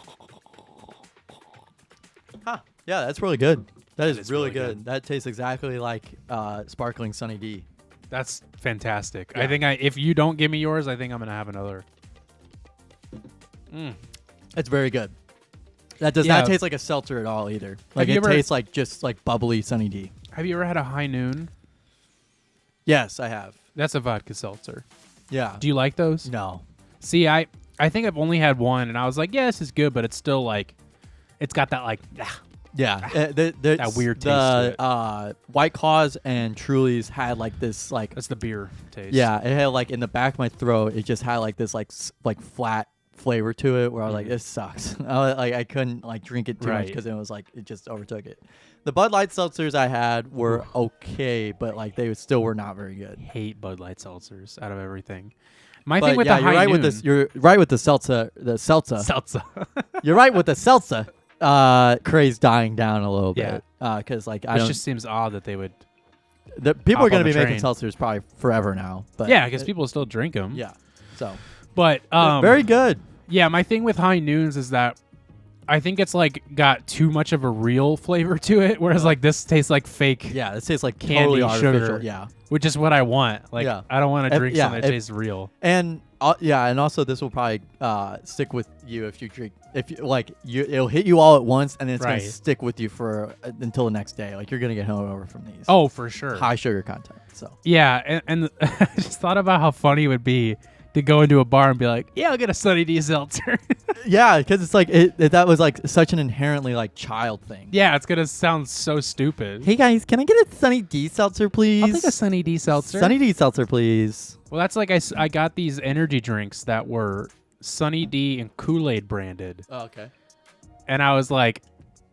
Huh. Yeah, that's really good. That is is really really good. good. That tastes exactly like sparkling Sunny D. That's fantastic. Yeah. I think if you don't give me yours, I think I'm gonna have another. It's very good. That does Yeah. not taste like a seltzer at all either. Like you it ever- tastes like just like bubbly Sunny D. Have you ever had a High Noon? Yes, I have. That's a vodka seltzer. Yeah. Do you like those? No. See, I think I've only had one, and I was like, yeah, this is good, but it's still like, it's got that like, Yeah. That weird taste to The White Claws and Trulies had like this like that's the beer taste. yeah, it had like in the back of my throat, it just had like this like flat flavor to it where I was like, this sucks. I couldn't like drink it too much because it was like it just overtook it. The Bud Light seltzers I had were okay, but like they still were not very good. Hate Bud Light seltzers out of everything. My thing with the high noon, you're right with the seltzer. Seltzer. You're right with the seltzer craze dying down a little bit. Because like it just seems odd that they would. The people are going to be making train. seltzers probably forever now. But yeah, because people still drink them. Yeah. So. But very good. Yeah, my thing with high noons is that I think it's like got too much of a real flavor to it, whereas like this tastes like fake. Yeah, this tastes like candy, totally sugar. artificial. Yeah, which is what I want. Like I don't want to drink something that tastes real. And and also this will probably stick with you if you drink. If you like, it'll hit you all at once, and then it's gonna stick with you for until the next day. Like you're gonna get hungover from these. Oh, for sure. High sugar content. So yeah, and I just thought about how funny it would be to go into a bar and be like, yeah, I'll get a Sunny D Seltzer. Yeah, because it's like that was like such an inherently like child thing. Yeah, it's gonna sound so stupid. Hey guys, can I get a Sunny D Seltzer, please? I'll take a Sunny D Seltzer. Sunny D Seltzer, please. Well, that's like I got these energy drinks that were Sunny D and Kool-Aid branded. Oh, okay. And I was like,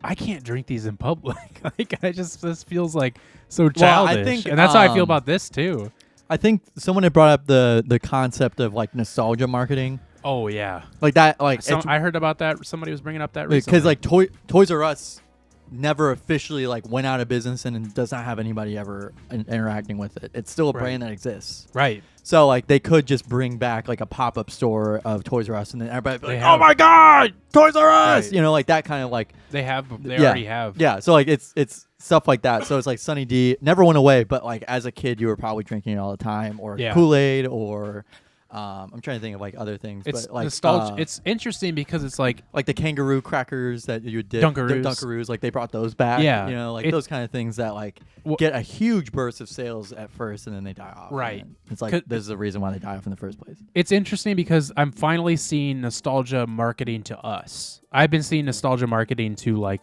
I can't drink these in public. Like this feels like so childish. Well, I think, and that's how I feel about this too. I think someone had brought up the concept of like nostalgia marketing. Oh yeah, like that. Like I heard about that. Somebody was bringing up that recently. Because like Toys R Us never officially like went out of business and does not have anybody ever interacting with it. It's still a brand that exists. Right. So like they could just bring back like a pop-up store of Toys R Us and then everybody be like, oh my god, Toys R Us! Right. You know, like that kind of like they already have. Yeah. So like it's stuff like that. So it's like Sunny D never went away, but like as a kid you were probably drinking it all the time, or Kool-Aid, or I'm trying to think of like other things. It's but like nostalgia. It's interesting because it's like the kangaroo crackers that you did. Dunkaroos. Like they brought those back. Yeah. You know, like those kind of things that like get a huge burst of sales at first and then they die off. Right. It's like this is the reason why they die off in the first place. It's interesting because I'm finally seeing nostalgia marketing to us. I've been seeing nostalgia marketing to like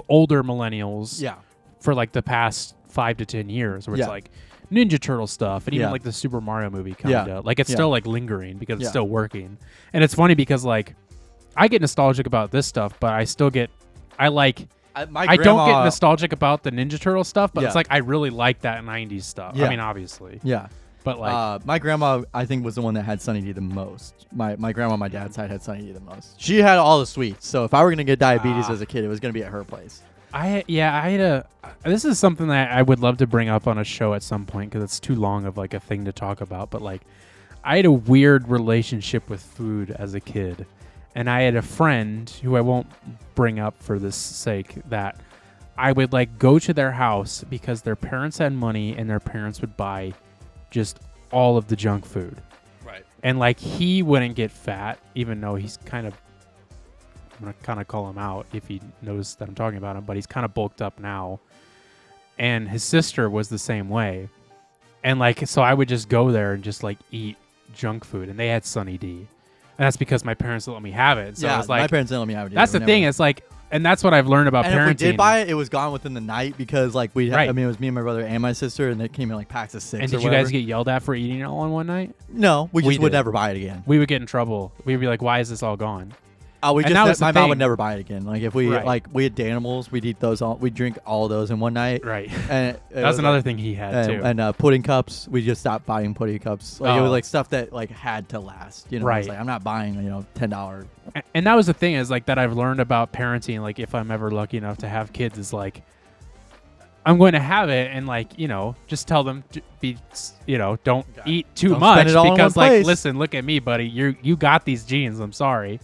older millennials. Yeah. For like the past 5 to 10 years, where it's like Ninja Turtle stuff, and even like the Super Mario movie kind of. Like it's still like lingering because it's still working. And it's funny because like I get nostalgic about this stuff, but I still get I don't get nostalgic about the Ninja Turtle stuff, but it's like I really like that 90s stuff. I mean, obviously. Yeah. But like my grandma, I think, was the one that had Sunny D the most. My grandma on my dad's side had Sunny D the most. She had all the sweets, so if I were gonna get diabetes as a kid, it was gonna be at her place. This is something that I would love to bring up on a show at some point because it's too long of like a thing to talk about. But like, I had a weird relationship with food as a kid, and I had a friend who I won't bring up for this sake that I would like go to their house because their parents had money and their parents would buy just all of the junk food. Right. And like he wouldn't get fat, even though he's kind of. I'm going to kind of call him out if he knows that I'm talking about him, but he's kind of bulked up now. And his sister was the same way. And like, so I would just go there and just like eat junk food. And they had Sunny D. And that's because my parents let me have it. So yeah, it was like, my parents didn't let me have it. That's the thing. It's like, and that's what I've learned about parenting. And if we did buy it, it was gone within the night because like I mean, it was me and my brother and my sister, and it came in like packs of 6. And did you guys get yelled at for eating it all in one night? No, we just would never buy it again. We would get in trouble. We'd be like, why is this all gone? My mom would never buy it again. Like if we we had Danimals, we'd eat those all. We'd drink all of those in one night. Right. And that was another thing he had too. And pudding cups, we just stopped buying pudding cups. Like it was like stuff that like had to last. You know, right. It's like I'm not buying $10. And that was the thing is like that I've learned about parenting. Like if I'm ever lucky enough to have kids, is like I'm going to have it and like just tell them to be don't eat too much because like listen, look at me, buddy. You got these genes. I'm sorry.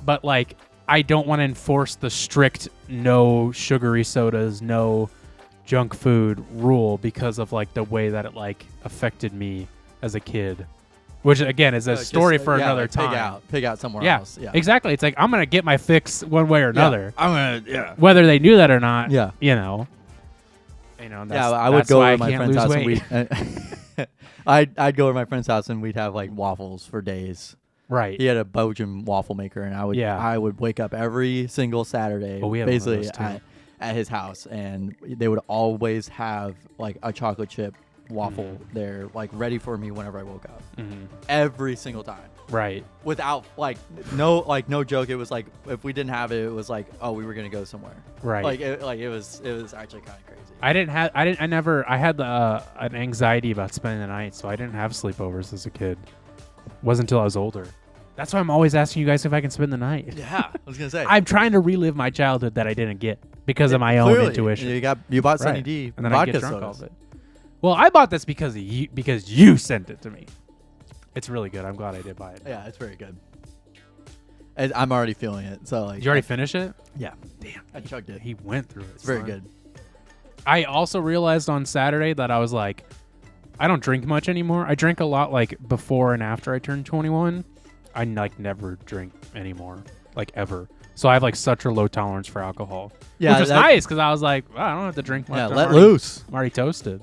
But like, I don't want to enforce the strict no sugary sodas, no junk food rule because of like the way that it like affected me as a kid, which again is a story for another time. Pig out somewhere else. Yeah, exactly. It's like I'm gonna get my fix one way or another. Whether they knew that or not. Yeah, That's, I would go over to my friend's house I'd go over to my friend's house and we'd have like waffles for days. Right. He had a Belgian waffle maker, and I would wake up every single Saturday, basically at his house, and they would always have like a chocolate chip waffle there, like ready for me whenever I woke up. Mm-hmm. Every single time. Right. Without no joke. It was like if we didn't have it, it was like, oh, we were gonna go somewhere. Right. It was actually kind of crazy. I had an anxiety about spending the night, so I didn't have sleepovers as a kid. Wasn't until I was older. That's why I'm always asking you guys if I can spend the night. Yeah, I was gonna say. I'm trying to relive my childhood that I didn't get because of my own intuition. You bought Sunny Right. D and then vodka I get drunk all sodas. of it. Well, I bought this because of you sent it to me. It's really good. I'm glad I did buy it. Yeah, it's very good. I'm already feeling it. So like, Did you already finish it? Yeah. Damn, I chugged it. he went through it. It's very son. good. I also realized on Saturday that I was like, I don't drink much anymore. I drank a lot like before and after I turned 21. I like never drink anymore, like ever. So I have like such a low tolerance for alcohol. Yeah, which is nice because I was like, well, I don't have to drink much. Yeah, I'm let already- loose. I'm already toasted.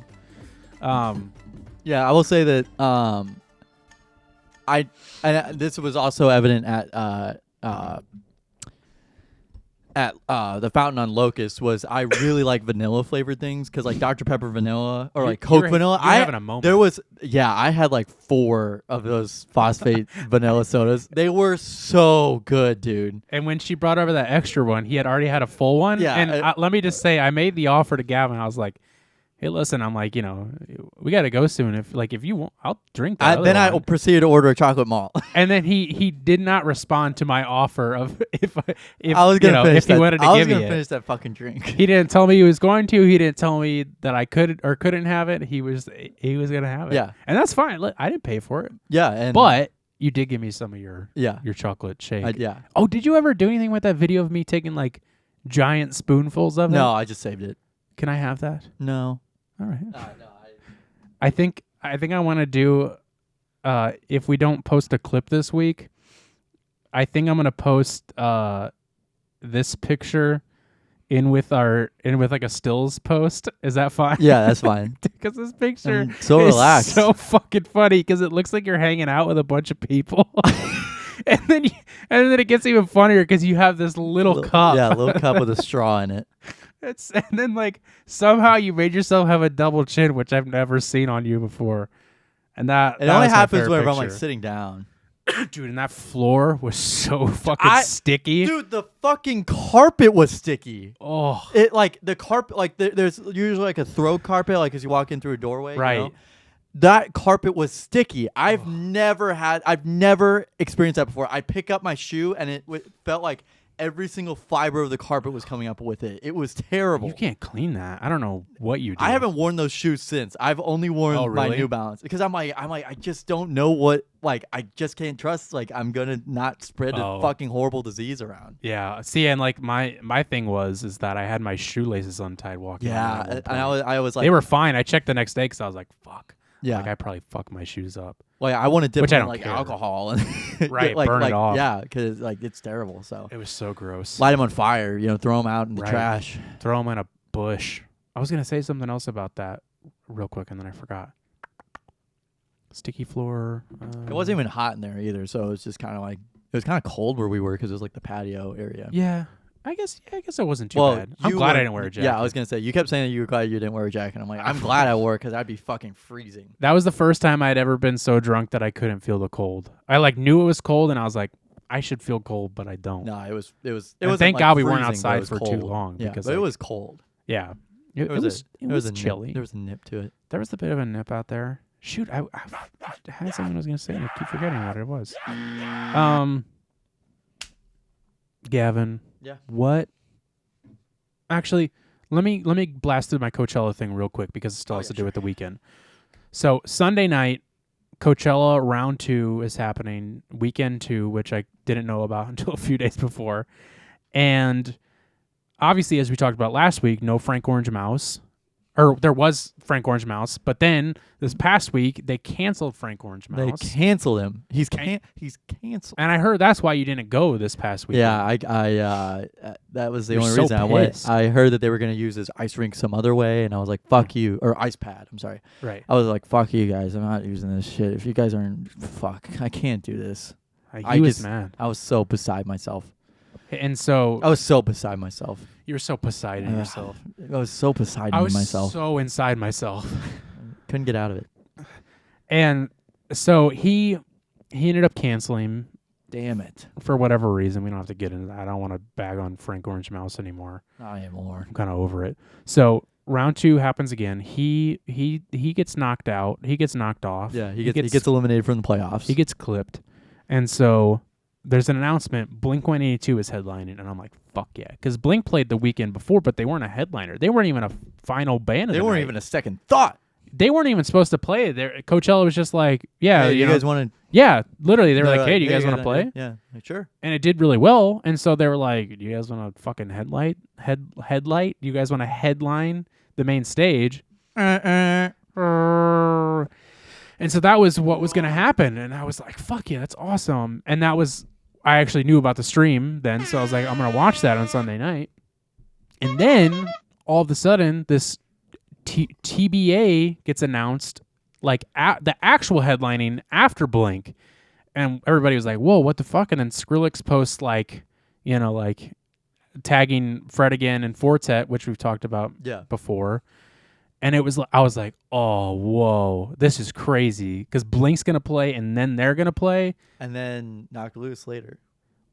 Yeah, I will say that this was also evident at the Fountain on Locust. Was I really like vanilla flavored things because like Dr Pepper vanilla or like Coke vanilla. You're having a moment. There was I had like 4 of those phosphate vanilla sodas. They were so good, dude. And when she brought over that extra one, he had already had a full one. Yeah, And let me just say, I made the offer to Gavin. I was like, hey, listen, I'm like, we got to go soon. If you want, I'll drink that. Then I one. proceeded to order a chocolate malt. And then he did not respond to my offer of if I was gonna finish if he wanted to I was give me gonna it. finish that fucking drink. He didn't tell me he was going to. He didn't tell me that I could or couldn't have it. He was gonna have it. Yeah. And that's fine. Look, I didn't pay for it. Yeah, and But you did give me some of your yeah, chocolate shake. yeah. Oh, did you ever do anything with that video of me taking like giant spoonfuls of it? No, I just saved it. Can I have that? No. All right. No, I think I want to do if we don't post a clip this week, I think I'm going to post this picture in with like a stills post. Is that fine? Yeah, that's fine. Because this picture I'm so is relaxed. so fucking funny because it looks like you're hanging out with a bunch of people. and then it gets even funnier because you have this little cup. Yeah, a little cup with a straw in it. And then like somehow you made yourself have a double chin, which I've never seen on you before. And that It only was my happens favorite whenever I'm like picture. sitting down. Dude, and that floor was so fucking sticky. Dude, the fucking carpet was sticky. Oh, It like the carpet, like there's usually like a throw carpet, like as you walk in through a doorway. Right. You know? That carpet was sticky. I've never experienced that before. I pick up my shoe and it felt like every single fiber of the carpet was coming up with it. It was terrible. you can't clean that. I don't know what you do. I haven't worn those shoes since. I've only worn Oh, my really? New Balance because I'm like I just don't know what, like I just can't trust, like I'm gonna not spread a fucking horrible disease around. Yeah. See, and like my thing is that I had my shoelaces untied walking. Yeah, around at one and point. I was like, they were fine. I checked the next day because I was like, fuck. yeah, Like I probably fucked my shoes up. well, yeah, I want to dip Which I in don't like care. alcohol and Right, like, burn it off. Yeah, because like it's terrible. So It was so gross. light them on fire, throw them out in the Right. trash. Throw them in a bush. I was gonna say something else about that real quick, and then I forgot. Sticky floor. It wasn't even hot in there either, so it was just kind of like it was kind of cold where we were because it was like the patio area. Yeah, I guess it wasn't too bad. I'm glad I didn't wear a jacket. Yeah, I was gonna say you kept saying that you were glad you didn't wear a jacket. I'm like, I'm glad I wore it because I'd be fucking freezing. That was the first time I'd ever been so drunk that I couldn't feel the cold. I like knew it was cold, and I was like, I should feel cold, but I don't. No, it was. And thank God we weren't outside for too long. Yeah, because but it like, was cold. Yeah, it was was chilly. There was a nip to it. There was a bit of a nip out there. Shoot, I had something I was gonna say, and I keep forgetting what it was. Gavin. Yeah. What? Actually, let me blast through my Coachella thing real quick because it still has to do with the weekend. So Sunday night, Coachella round 2 is happening. Weekend 2, which I didn't know about until a few days before, and obviously, as we talked about last week, no Frank Orange Mouse. Or there was Frank Orange Mouse, but then this past week they canceled Frank Orange Mouse. They canceled him. He's canceled. And I heard that's why you didn't go this past week. Yeah, I that was the You're only so reason I went. pissed. I heard that they were gonna use his ice rink some other way, and I was like, "Fuck you!" Or ice pad. I'm sorry. Right. I was like, "Fuck you guys! I'm not using this shit. If you guys aren't, fuck, I can't do this." He was mad. I was so beside myself. And so I was so beside myself. you were so beside yourself. I was so beside I was myself. so inside myself. Couldn't get out of it. And so he ended up canceling. Damn it. For whatever reason. We don't have to get into that. I don't want to bag on Frank Orange Mouse anymore. Not anymore. I'm kind of over it. So round 2 happens again. He gets knocked out. He gets knocked off. Yeah, he gets eliminated from the playoffs. He gets clipped. And so there's an announcement. Blink-182 is headlining. And I'm like, fuck yeah. Because Blink played the weekend before, but they weren't a headliner. They weren't even a final band of the They weren't night. even a second thought. They weren't even supposed to play. Coachella was just like, yeah. Hey, you guys want to... Yeah, literally. They were like, hey, do you guys want to play? Yeah, sure. And it did really well. And so they were like, do you guys want to fucking headlight? Do you guys want to headline the main stage? And so that was what was going to happen. And I was like, fuck yeah, that's awesome. And I actually knew about the stream then. So I was like, I'm going to watch that on Sunday night. And then all of a sudden, this TBA gets announced, like the actual headlining after Blink. And everybody was like, whoa, what the fuck? And then Skrillex posts like tagging Fred again and Fortet, which we've talked about before. And I was like, oh, whoa, this is crazy. Because Blink's going to play and then they're going to play. And then Knock Loose later.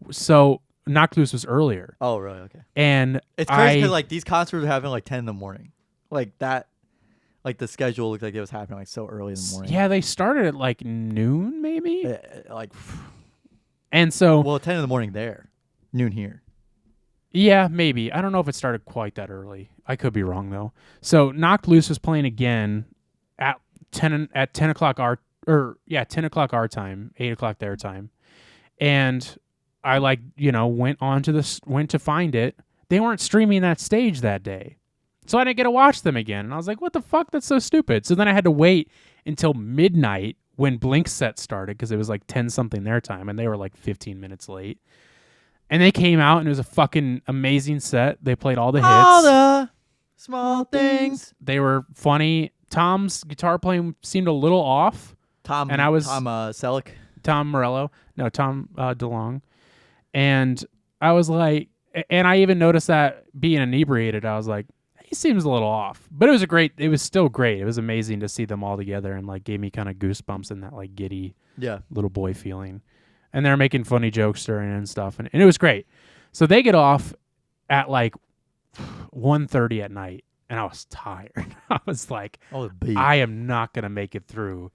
So Knock Loose was earlier. Oh, really? Okay. And it's crazy because like these concerts are happening like 10 in the morning. Like that, like the schedule looked like it was happening like so early in the morning. Yeah, they started at like noon maybe. And so. Well, 10 in the morning there, noon here. Yeah, maybe. I don't know if it started quite that early. I could be wrong though. So Knocked Loose was playing again at 10 o'clock 10 o'clock our time, 8 o'clock their time, and I went to find it. They weren't streaming that stage that day, so I didn't get to watch them again. And I was like, what the fuck? That's so stupid. So then I had to wait until midnight when Blink's set started because it was like 10 something their time, and they were like 15 minutes late. And they came out, and it was a fucking amazing set. They played all the hits. All the small things. They were funny. Tom's guitar playing seemed a little off. Tom Selleck. Tom Morello. No, Tom DeLonge. And I was like, and I even noticed that being inebriated, I was like, he seems a little off. But it was still great. It was amazing to see them all together and like gave me kind of goosebumps and that like giddy little boy feeling. And they're making funny jokes during it and stuff. And it was great. So they get off at like 1:30 at night. And I was tired. I was like, I am not going to make it through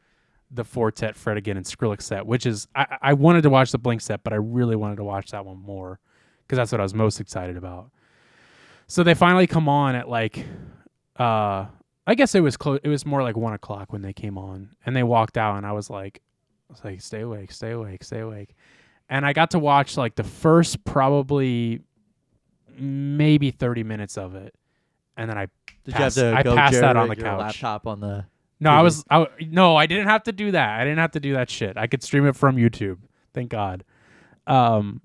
the Fortet, Fred again, and Skrillex set, which is, I wanted to watch the Blink set, but I really wanted to watch that one more because that's what I was most excited about. So they finally come on at like, I guess it was close. It was more like 1 o'clock when they came on. And they walked out, and I was like, stay awake, stay awake, stay awake. And I got to watch like the first probably maybe 30 minutes of it. And then I passed out on the couch. Laptop on the No, I didn't have to do that. I didn't have to do that shit. I could stream it from YouTube. Thank God. So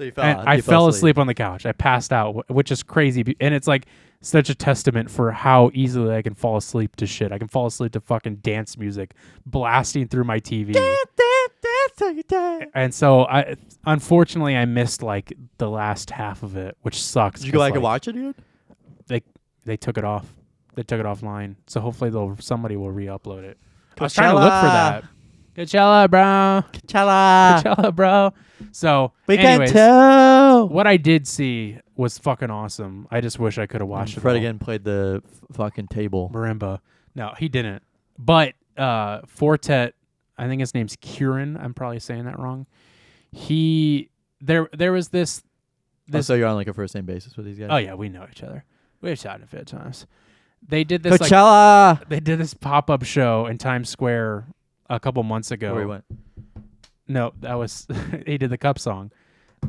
you fell. I fell asleep on the couch. I passed out, which is crazy. And it's like such a testament for how easily I can fall asleep to shit. I can fall asleep to fucking dance music blasting through my TV. And so unfortunately I missed like the last half of it, which sucks. Did you go back and watch it, dude? They took it off. They took it offline. So hopefully somebody will re-upload it. Coachella. I was trying to look for that. Coachella, bro. Coachella, bro. So, anyways, what I did see was fucking awesome. I just wish I could have watched it. Fred again played the fucking table. Marimba. No, he didn't. But Fortet, I think his name's Kieran. I'm probably saying that wrong. There was this. So you're on like a first name basis with these guys? Oh yeah, we know each other. We've shot a few times. They did this Coachella. They did this pop-up show in Times Square a couple months ago. Where we went? No, that was he did the Cup song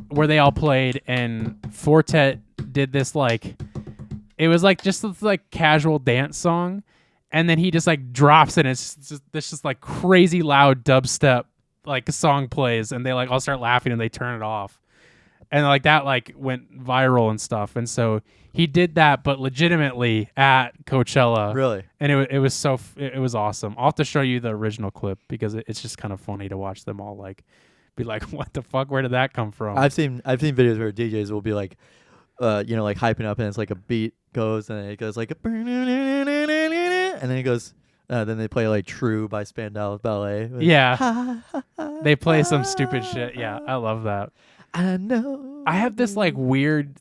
where they all played, and Fortet did this like it was like just this like casual dance song, and then he just like drops it. And it's just this like crazy loud dubstep like song plays, and they like all start laughing and they turn it off, and like that like went viral and stuff. And so he did that, but legitimately at Coachella. Really? And it was awesome. I'll have to show you the original clip because it's just kind of funny to watch them all like be like, what the fuck? Where did that come from? I've seen videos where DJs will be like, like hyping up, and it's like a beat goes, and it goes like, and then it goes, Then they play like "True" by Spandau Ballet. Yeah. They play some stupid shit. Yeah, I love that. I know. I have this like weird.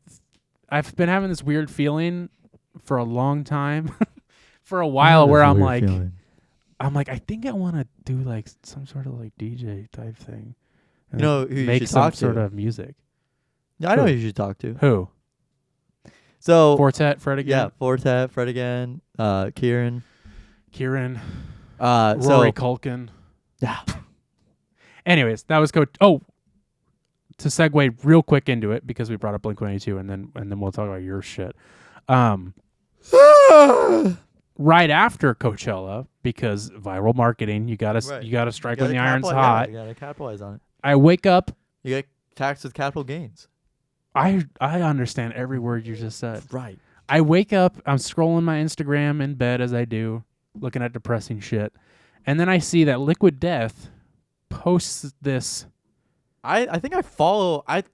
I've been having this weird feeling for a long time, for a while, where I'm like, I think I want to do like some sort of like DJ type thing. You know who you make should some talk sort to? of music. I know who you should talk to. Who? So Fortet, Fred again. Yeah, Fortet, Fred again. Kieran. Rory So Culkin. yeah. Anyways, that was Coach. Oh, to segue real quick into it because we brought up Blink-182, and then we'll talk about your shit. Right after Coachella, because viral marketing, you gotta strike when the iron's hot. You gotta capitalize on it. I wake up. You get taxed with capital gains. I understand every word you just said. Right. I wake up. I'm scrolling my Instagram in bed as I do, looking at depressing shit, and then I see that Liquid Death posts this. I think I follow. I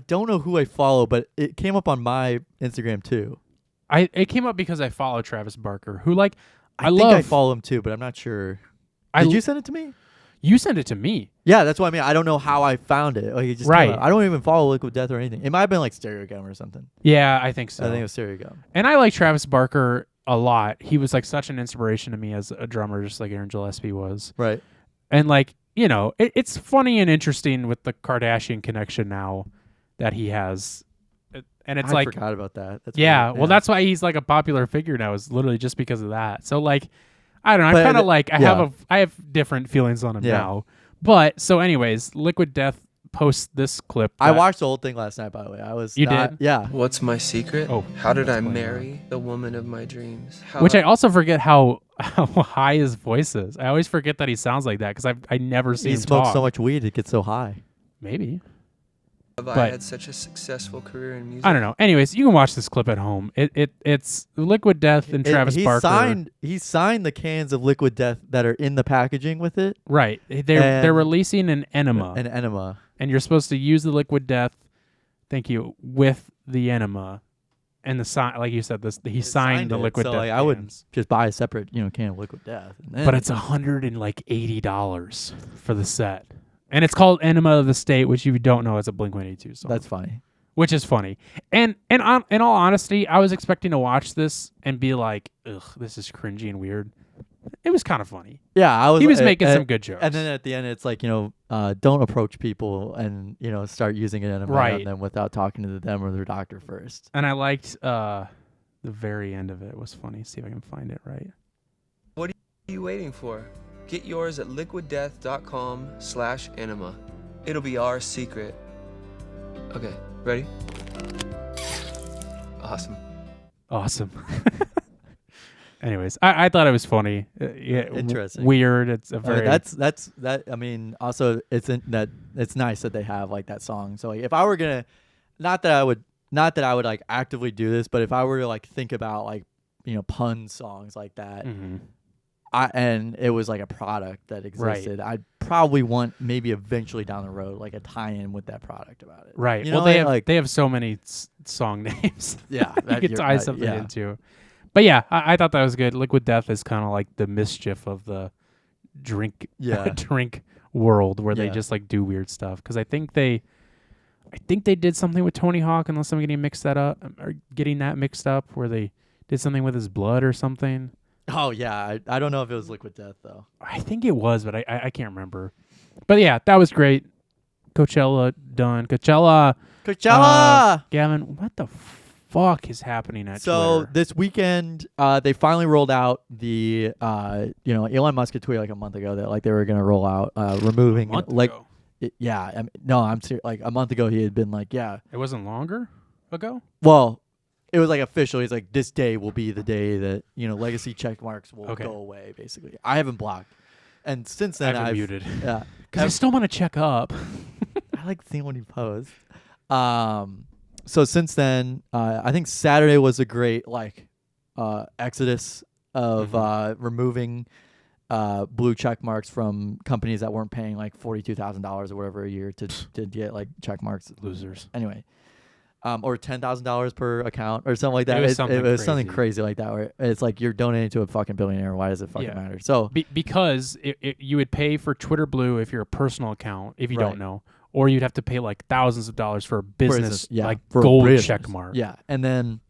don't know who I follow, but it came up on my Instagram too. It came up because I follow Travis Barker, who like I think I follow him too, but I'm not sure. Did you send it to me? You sent it to me. Yeah, that's what I mean. I don't know how I found it. Like it just came up. I don't even follow Liquid Death or anything. It might have been like Stereo Gum or something. Yeah, I think so. I think it was Stereo Gum. And I like Travis Barker a lot. He was like such an inspiration to me as a drummer, just like Aaron Gillespie was. Right. And like, you know, it's funny and interesting with the Kardashian connection now that he has. And it's I forgot about that. That's yeah, weird. well, that's why he's like a popular figure now, is literally just because of that. So like, I don't know. I'm kind of like, I have different feelings on him now. But so anyways, Liquid Death posts this clip. I watched the whole thing last night, by the way. You did? Yeah. What's my secret? Oh, how did I marry the woman of my dreams? Which I also forget how high his voice is. I always forget that he sounds like that because I never seen him smokes talk. so much weed it gets so high. Maybe. Have I had such a successful career in music? I don't know. Anyways, you can watch this clip at home. It's Liquid Death and Travis Barker. He signed the cans of Liquid Death that are in the packaging with it. Right. They're releasing an enema. An enema. And you're supposed to use the Liquid Death, thank you, with the enema. And the sign, like you said, he signed the Liquid Death. So like, I would just buy a separate, can of Liquid Death. But it's $180 for the set. And it's called Enema of the State, which you don't know is a Blink-182 song. That's funny. Which is funny. And in all honesty, I was expecting to watch this and be like, ugh, this is cringy and weird. It was kind of funny. Yeah, he was making some good jokes. And then at the end, it's like, don't approach people and, start using an enema on them without talking to them or their doctor first. And I liked the very end of it. Was funny. See if I can find it right. What are you waiting for? Get yours at liquiddeath.com/enema. It'll be our secret. Okay, ready? Awesome. Anyways, I thought it was funny. Interesting. Weird. It's a very that's that. I mean, also it's nice that they have like that song. So like, if I were gonna, not that I would like actively do this, but if I were to like think about like pun songs like that. Mm-hmm. And it was like a product that existed. Right. I'd probably want maybe eventually down the road like a tie-in with that product about it. Right. Well, they have so many song names. Yeah, you could tie something into. But yeah, I thought that was good. Liquid Death is kind of like the mischief of the drink world where they just like do weird stuff. Because I think they did something with Tony Hawk, unless I'm getting that mixed up, where they did something with his blood or something. Oh, yeah. I don't know if it was Liquid Death, though. I think it was, but I can't remember. But yeah, that was great. Coachella done. Coachella! Gavin, what the fuck is happening at Twitter? This weekend, they finally rolled out the, Elon Musk had tweeted like a month ago that like they were going to roll out removing. A month ago? I'm serious. Like a month ago, he had been like, yeah. It wasn't longer ago? Well, it was like official. He's like, this day will be the day that legacy check marks will go away. Basically, I haven't blocked, and since then I've muted. Yeah, because I still want to check up. I like seeing what he posts. So since then, I think Saturday was a great exodus of removing blue check marks from companies that weren't paying like $42,000 or whatever a year to get like check marks. Losers. Anyway. or $10,000 per account or something like that. It was something crazy like that. Where it's like you're donating to a fucking billionaire. Why does it fucking matter? So because you would pay for Twitter Blue if you're a personal account, if you Right. don't know, or you'd have to pay like thousands of dollars for a business, like for a gold business. check mark. Yeah, and then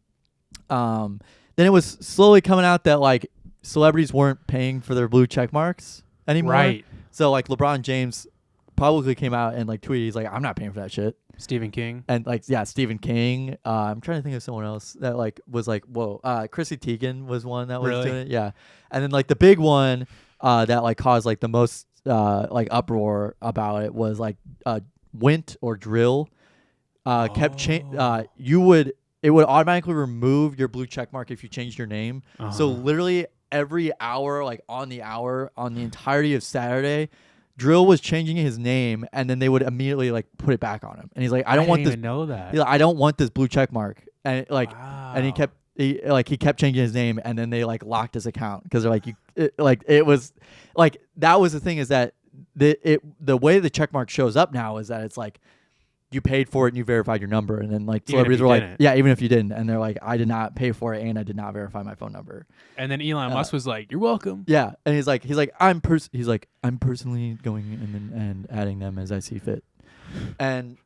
it was slowly coming out that like celebrities weren't paying for their blue check marks anymore. Right. So like LeBron James publicly came out and like tweeted, he's like, I'm not paying for that shit. Stephen King. And like, yeah, Stephen King. I'm trying to think of someone else that like was like, whoa. Chrissy Teigen was one that was Really? doing it. Yeah. And then like the big one that like caused like the most like uproar about it was like Wint or Drill kept it would automatically remove your blue check mark if you changed your name. So literally every hour, like on the entirety of Saturday, Drill was changing his name, and then they would immediately like put it back on him. And he's like, I don't want this. Even know that. He's like, I don't want this blue check mark. And like, Wow. and he kept changing his name, and then they like locked his account because they're like, it was like that was the thing is that the way the check mark shows up now is that it's like you paid for it and you verified your number, and then like celebrities were like, yeah, even if you didn't, and they're like, I did not pay for it and I did not verify my phone number. And then Elon Musk was like, you're welcome. Yeah, and he's like I'm personally going and adding them as I see fit, and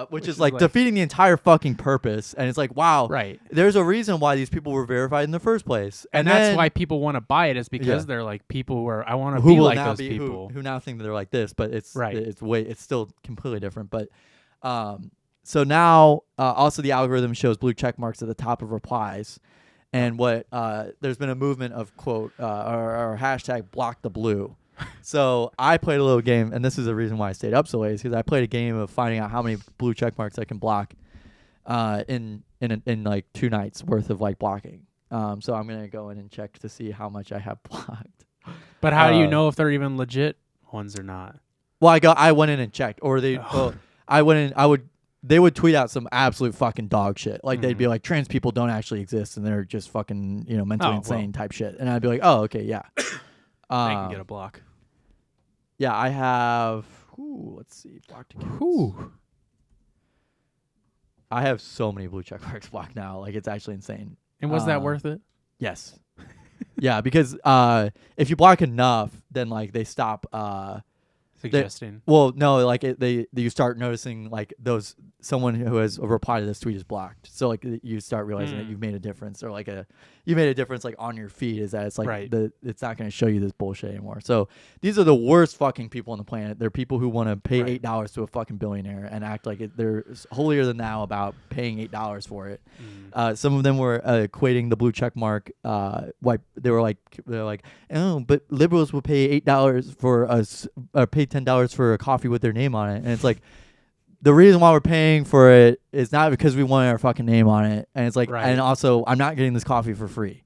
which is like defeating the entire fucking purpose. And it's like, wow, right? There's a reason why these people were verified in the first place, and that's why people want to buy it is because they're like people who are I want to be like those people who now think that they're like this, but it's right. It's still completely different, but. So now also the algorithm shows blue check marks at the top of replies, and there's been a movement of quote or hashtag block the blue. So I played a little game, and this is the reason why I stayed up so late, is because I played a game of finding out how many blue check marks I can block in like 2 nights worth of like blocking. So I'm gonna go in and check to see how much I have blocked. But how do you know if they're even legit ones or not? Well, I went in and checked, or they. They would tweet out some absolute fucking dog shit. Like they'd be like, trans people don't actually exist and they're just fucking, mentally insane type shit. And I'd be like, oh, okay, yeah. They can get a block. Yeah, I have. Let's see, blocked accounts. I have so many blue check marks blocked now. Like it's actually insane. And was that worth it? Yes. Yeah, because if you block enough, then like they stop. Suggesting. No, like you start noticing like someone who has a reply to this tweet is blocked. So like you start realizing that you've made a difference, or like you made a difference like on your feed is that it's like it's not going to show you this bullshit anymore. So these are the worst fucking people on the planet. They're people who want to pay $8 to a fucking billionaire and act like they're holier than thou about paying $8 for it. Some of them were equating the blue check mark. They're like, oh, but liberals will pay $8 for us, or pay $10 for a coffee with their name on it, and it's like. The reason why we're paying for it is not because we want our fucking name on it, and it's like, and also I'm not getting this coffee for free.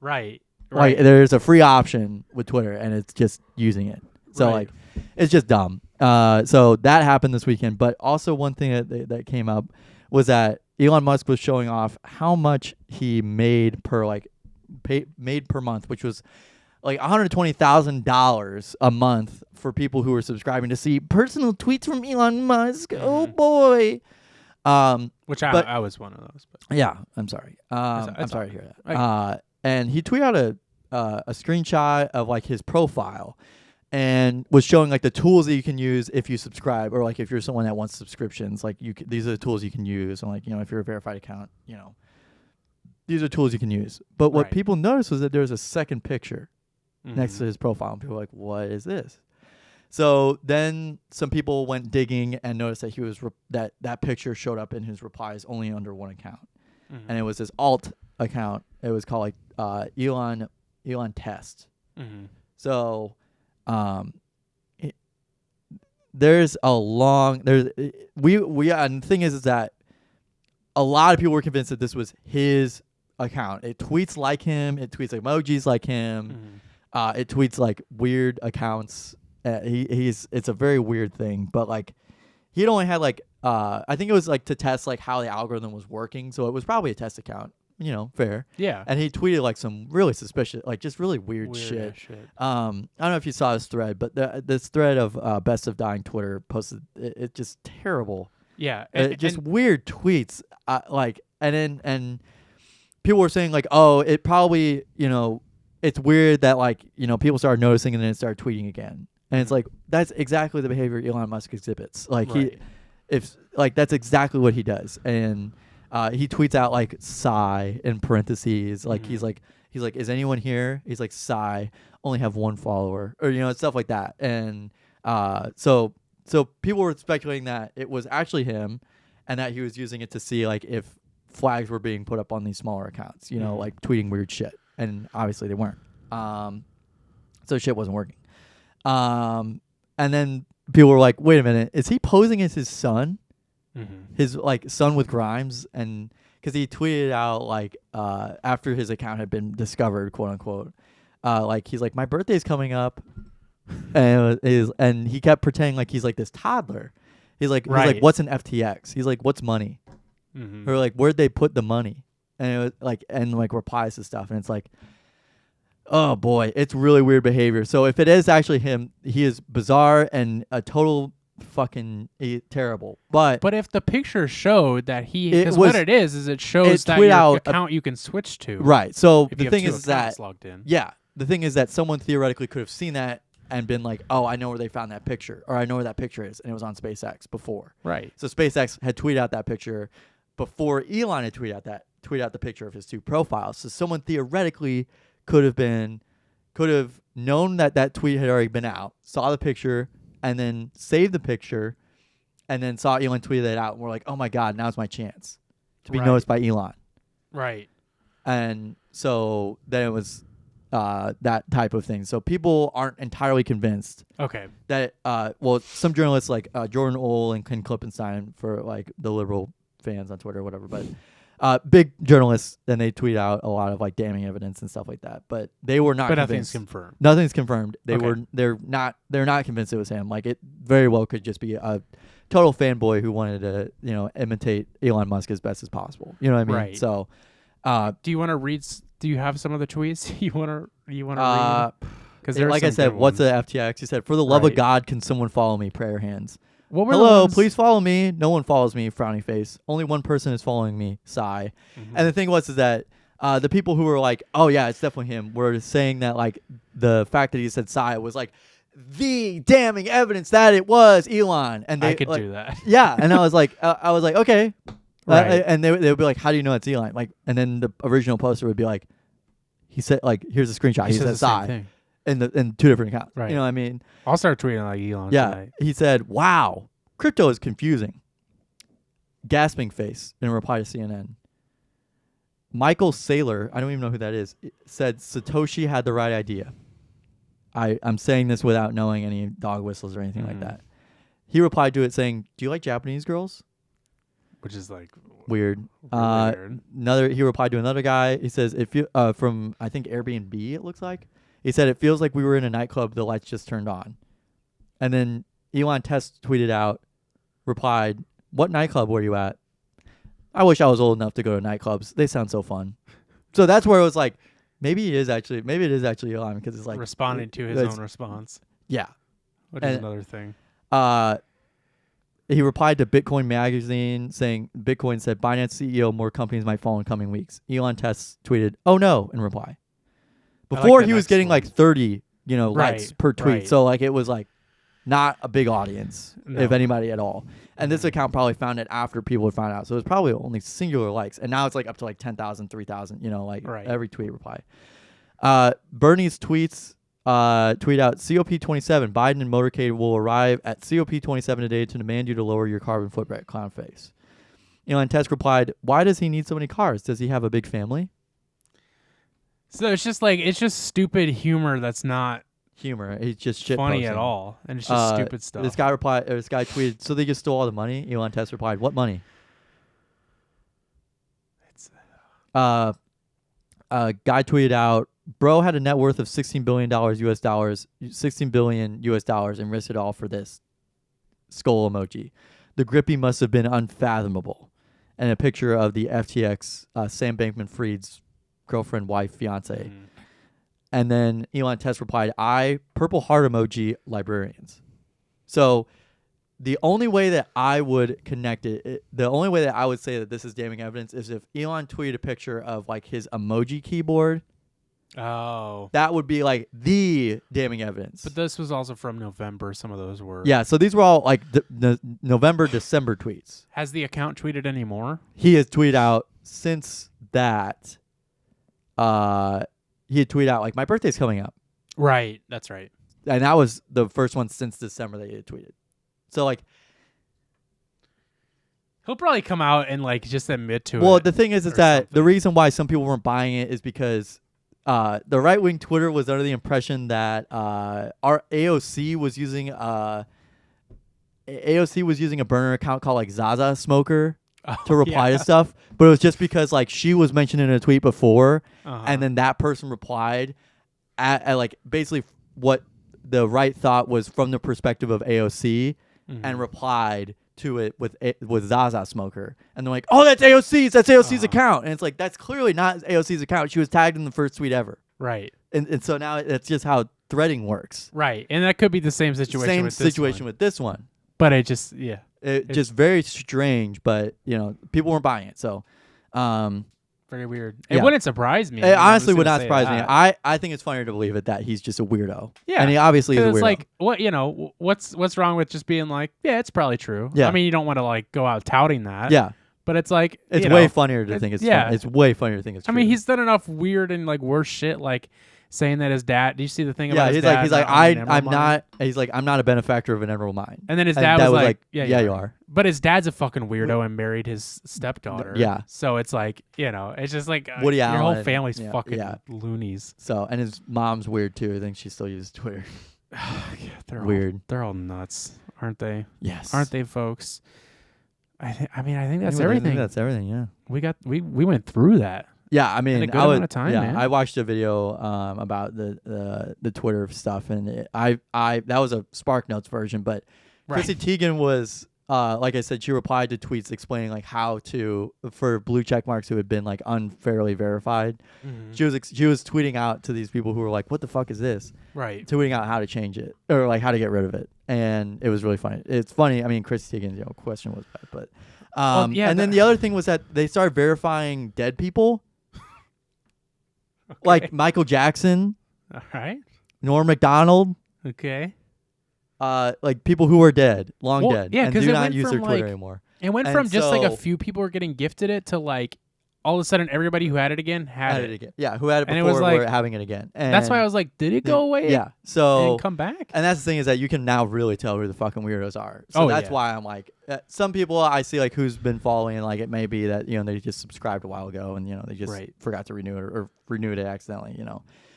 Right. Like there's a free option with Twitter, and it's just using it. So like, it's just dumb. So that happened this weekend, but also one thing that came up was that Elon Musk was showing off how much he made per month, which was like $120,000 a month for people who are subscribing to see personal tweets from Elon Musk. Oh boy. Which I was one of those. But. Yeah, I'm sorry. I'm sorry to hear that. And he tweeted out a screenshot of like his profile and was showing like the tools that you can use if you subscribe, or like if you're someone that wants subscriptions, like these are the tools you can use. And like, if you're a verified account, these are tools you can use. But what people noticed was that there was a second picture next to his profile, and people were like, what is this? So then some people went digging and noticed that he was that picture showed up in his replies only under one account, and it was his alt account. It was called like Elon Test. So there's a long and the thing is that a lot of people were convinced that this was his account. It tweets like him. It tweets emojis like him. It tweets like weird accounts. It's a very weird thing, but like he'd only had like I think it was like to test like how the algorithm was working, so it was probably a test account, fair. Yeah. And he tweeted like some really suspicious, like just really weird shit. I don't know if you saw this thread, but this thread of Best of Dying Twitter posted it's just terrible. Yeah. Just weird tweets. And people were saying like, oh, it probably, it's weird that like, people started noticing and then it started tweeting again. And it's like, that's exactly the behavior Elon Musk exhibits. Like that's exactly what he does. And he tweets out like sigh in parentheses. Like he's like, is anyone here? He's like, sigh, only have one follower, or stuff like that. And so people were speculating that it was actually him, and that he was using it to see like if flags were being put up on these smaller accounts, like tweeting weird shit. And obviously they weren't. So shit wasn't working. And then people were like, wait a minute, is he posing as his son? His like son with Grimes? And because he tweeted out like after his account had been discovered, quote unquote, like he's like, my birthday's coming up, and he kept pretending like he's like this toddler. He's like, what's an FTX? He's like, what's money? Or like, where'd they put the money? And it was like, and like replies to stuff, and it's like, oh boy, it's really weird behavior. So if it is actually him, he is bizarre and a total fucking terrible. But if the picture showed that because what it is it shows that your account you can switch to. Right. So if the thing is that logged in. Yeah, the thing is that someone theoretically could have seen that and been like, oh, I know where they found that picture, or I know where that picture is, and it was on SpaceX before. Right. So SpaceX had tweeted out that picture before Elon had tweeted out the picture of his two profiles. So someone theoretically could have known that tweet had already been out, saw the picture, and then saved the picture, and then saw Elon tweet it out, and we're like, oh my God, now's my chance to be noticed by Elon. Right. And so then it was that type of thing. So people aren't entirely convinced. Okay. That some journalists like Jordan Ohl and Ken Klippenstein, for like the liberal fans on Twitter or whatever, but big journalists, and they tweet out a lot of like damning evidence and stuff like that. But they were not convinced. Nothing's confirmed. Nothing's confirmed. They're not convinced it was him. Like it very well could just be a total fanboy who wanted to imitate Elon Musk as best as possible. You know what I mean? Right. So do you want to read? Do you have some of the tweets you want to read? Because like I said, what's the FTX? He said, for the love of God, can someone follow me? Prayer hands. Hello, please follow me. No one follows me. Frowny face. Only one person is following me. Sigh. And the thing was is that the people who were like, oh yeah, it's definitely him, were saying that like the fact that he said sigh was like the damning evidence that it was Elon. And I could do that. Yeah, and I was like, okay. Right. And they would be like, how do you know it's Elon? Like, and then the original poster would be like, he said, like, here's a screenshot. He said sigh in two different accounts. Right. You know what I mean? I'll start tweeting like Elon. Yeah. Tonight. He said, wow, crypto is confusing. Gasping face in reply to CNN. Michael Saylor, I don't even know who that is, said Satoshi had the right idea. I'm saying this without knowing any dog whistles or anything like that. He replied to it saying, do you like Japanese girls? Which is like weird. Weird. He replied to another guy. He says, from I think Airbnb, it looks like. He said, it feels like we were in a nightclub. The lights just turned on. And then Elon Test tweeted out, replied, what nightclub were you at? I wish I was old enough to go to nightclubs. They sound so fun. So that's where it was like, maybe it is actually Elon, because it's like responding to his own response. Yeah. Which is another thing. He replied to Bitcoin Magazine saying, Bitcoin said, Binance CEO, more companies might fall in coming weeks. Elon Test tweeted, oh no, in reply. Before he was getting like 30, likes per tweet. Right. So like it was like not a big audience, if anybody at all. And this account probably found it after people had found out. So it was probably only singular likes. And now it's like up to like 10,000, 3,000, every tweet reply. Bernie's tweets tweet out, COP27, Biden and motorcade will arrive at COP27 today to demand you to lower your carbon footprint, clown face. Elon Musk replied, why does he need so many cars? Does he have a big family? So it's just stupid humor that's not humor. It's just shit funny posting. At all. And it's just stupid stuff. This guy tweeted, so they just stole all the money? Elon Musk replied, what money? Guy tweeted out, bro had a net worth of $16 billion US dollars, $16 billion US dollars, and risked it all for this. Skull emoji. The grippy must have been unfathomable. And a picture of the FTX, Sam Bankman-Fried's girlfriend, wife, fiance. And then Elon Musk replied, purple heart emoji, librarians. So the only way that I would connect the only way that I would say that this is damning evidence is if Elon tweeted a picture of like his emoji keyboard. Oh. That would be like the damning evidence. But this was also from November. Some of those were. Yeah, so these were all like the November, December tweets. Has the account tweeted anymore? He has tweeted out since that. He had tweeted out like my birthday's coming up. Right. That's right. And that was the first one since December that he had tweeted. So like he'll probably come out and like just admit to it. Well, the thing is that something. the reason why some people weren't buying it is because the right wing Twitter was under the impression that our AOC was using a burner account called like Zaza Smoker to reply to stuff, but it was just because like she was mentioned in a tweet before, and then that person replied at like basically what the right thought was from the perspective of AOC, and replied to it with Zaza Smoker, and they're like, "Oh, that's AOC's account," and it's like that's clearly not AOC's account. She was tagged in the first tweet ever, right? And so now that's just how threading works, right? And that could be the same situation. With this one, but it just it's just very strange. But people weren't buying it, so very weird. It wouldn't surprise me. It honestly would not surprise me. I think it's funnier to believe it that he's just a weirdo. Yeah, and he obviously is a weirdo. It's like what's wrong with just being like, yeah, it's probably true. Yeah. I mean, you don't want to like go out touting that. Yeah. But it's like it's way funnier to think it's it's way funnier to think it's true. I mean, he's done enough weird and like worse shit, like saying that his dad. Do you see the thing about his dad? He's like I'm not a benefactor of an emerald mine. And then his dad was like, yeah, you are. But his dad's a fucking weirdo and married his stepdaughter. Yeah. So it's like, it's just like Woody your Allen, whole family's fucking loonies. So, and his mom's weird too. I think she still uses Twitter. They're weird. They're all nuts, aren't they? Yes. Aren't they, folks? I think that's everything. I think that's everything. Yeah. We went through that. Yeah, I mean, amount of time, man. I watched a video about the Twitter stuff, and that was a Spark Notes version, but Chrissy Teigen was like I said, she replied to tweets explaining like how to for blue check marks who had been like unfairly verified. She was tweeting out to these people who were like, "What the fuck is this?" Right. Tweeting out how to change it or like how to get rid of it, and it was really funny. It's funny. I mean, Chrissy Teigen's question was bad, but and then the other thing was that they started verifying dead people. Like Michael Jackson, all right, Norm Macdonald, okay, like people who are dead, long dead, yeah, and do not use their Twitter anymore. It went from just like a few people were getting gifted it to like all of a sudden everybody who had it again had it again. Yeah, who had it before and it was like, were having it again. And that's why I was like, did it go away? Yeah, so and come back. And that's the thing is that you can now really tell who the fucking weirdos are. So that's why I'm like, some people I see like who's been following, like it may be that they just subscribed a while ago and they just forgot to renew it or renewed it accidentally.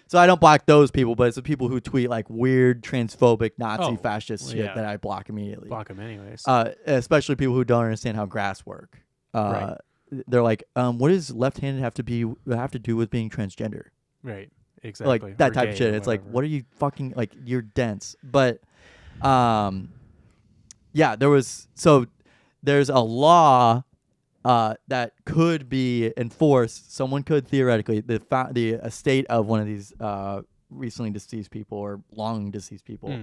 So I don't block those people, but it's the people who tweet like weird transphobic Nazi fascist shit that I block immediately. Block them anyways. Especially people who don't understand how graphs work. They're like, what does left-handed have to do with being transgender? Right. Exactly. Like that type of shit. It's like, what are you fucking like? You're dense. But, there's a law that could be enforced. Someone could theoretically the estate of one of these recently deceased people or long deceased people,